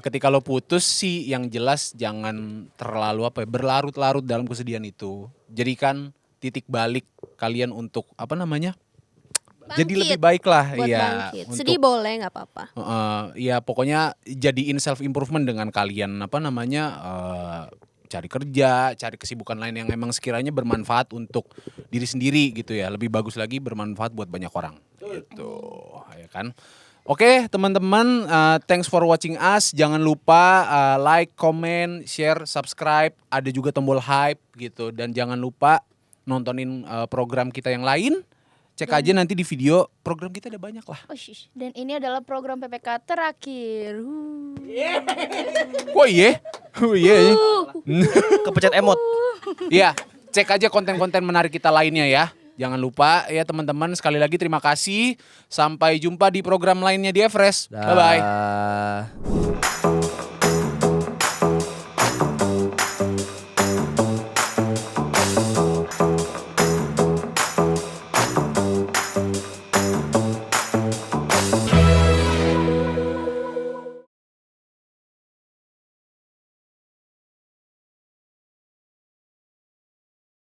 Ketika lo putus sih yang jelas jangan terlalu berlarut-larut dalam kesedihan itu. Jadikan titik balik kalian untuk jadi lebih baik lah. Buat Iya, bangkit. Sedih boleh nggak apa-apa. Ya pokoknya jadiin self improvement dengan kalian cari kerja, cari kesibukan lain yang emang sekiranya bermanfaat untuk diri sendiri gitu ya. Lebih bagus lagi bermanfaat buat banyak orang. Gitu, ya kan? Oke, teman-teman, thanks for watching us. Jangan lupa like, comment, share, subscribe. Ada juga tombol hype gitu dan jangan lupa nontonin program kita yang lain. Cek aja nanti di video, program kita ada banyak lah. Oh, shish. Dan ini adalah program PPK terakhir. Oh iya? Oh iya. Kepencet emot. Iya, cek aja konten-konten menarik kita lainnya ya. Jangan lupa ya teman-teman, sekali lagi terima kasih. Sampai jumpa di program lainnya di Everest. Bye-bye.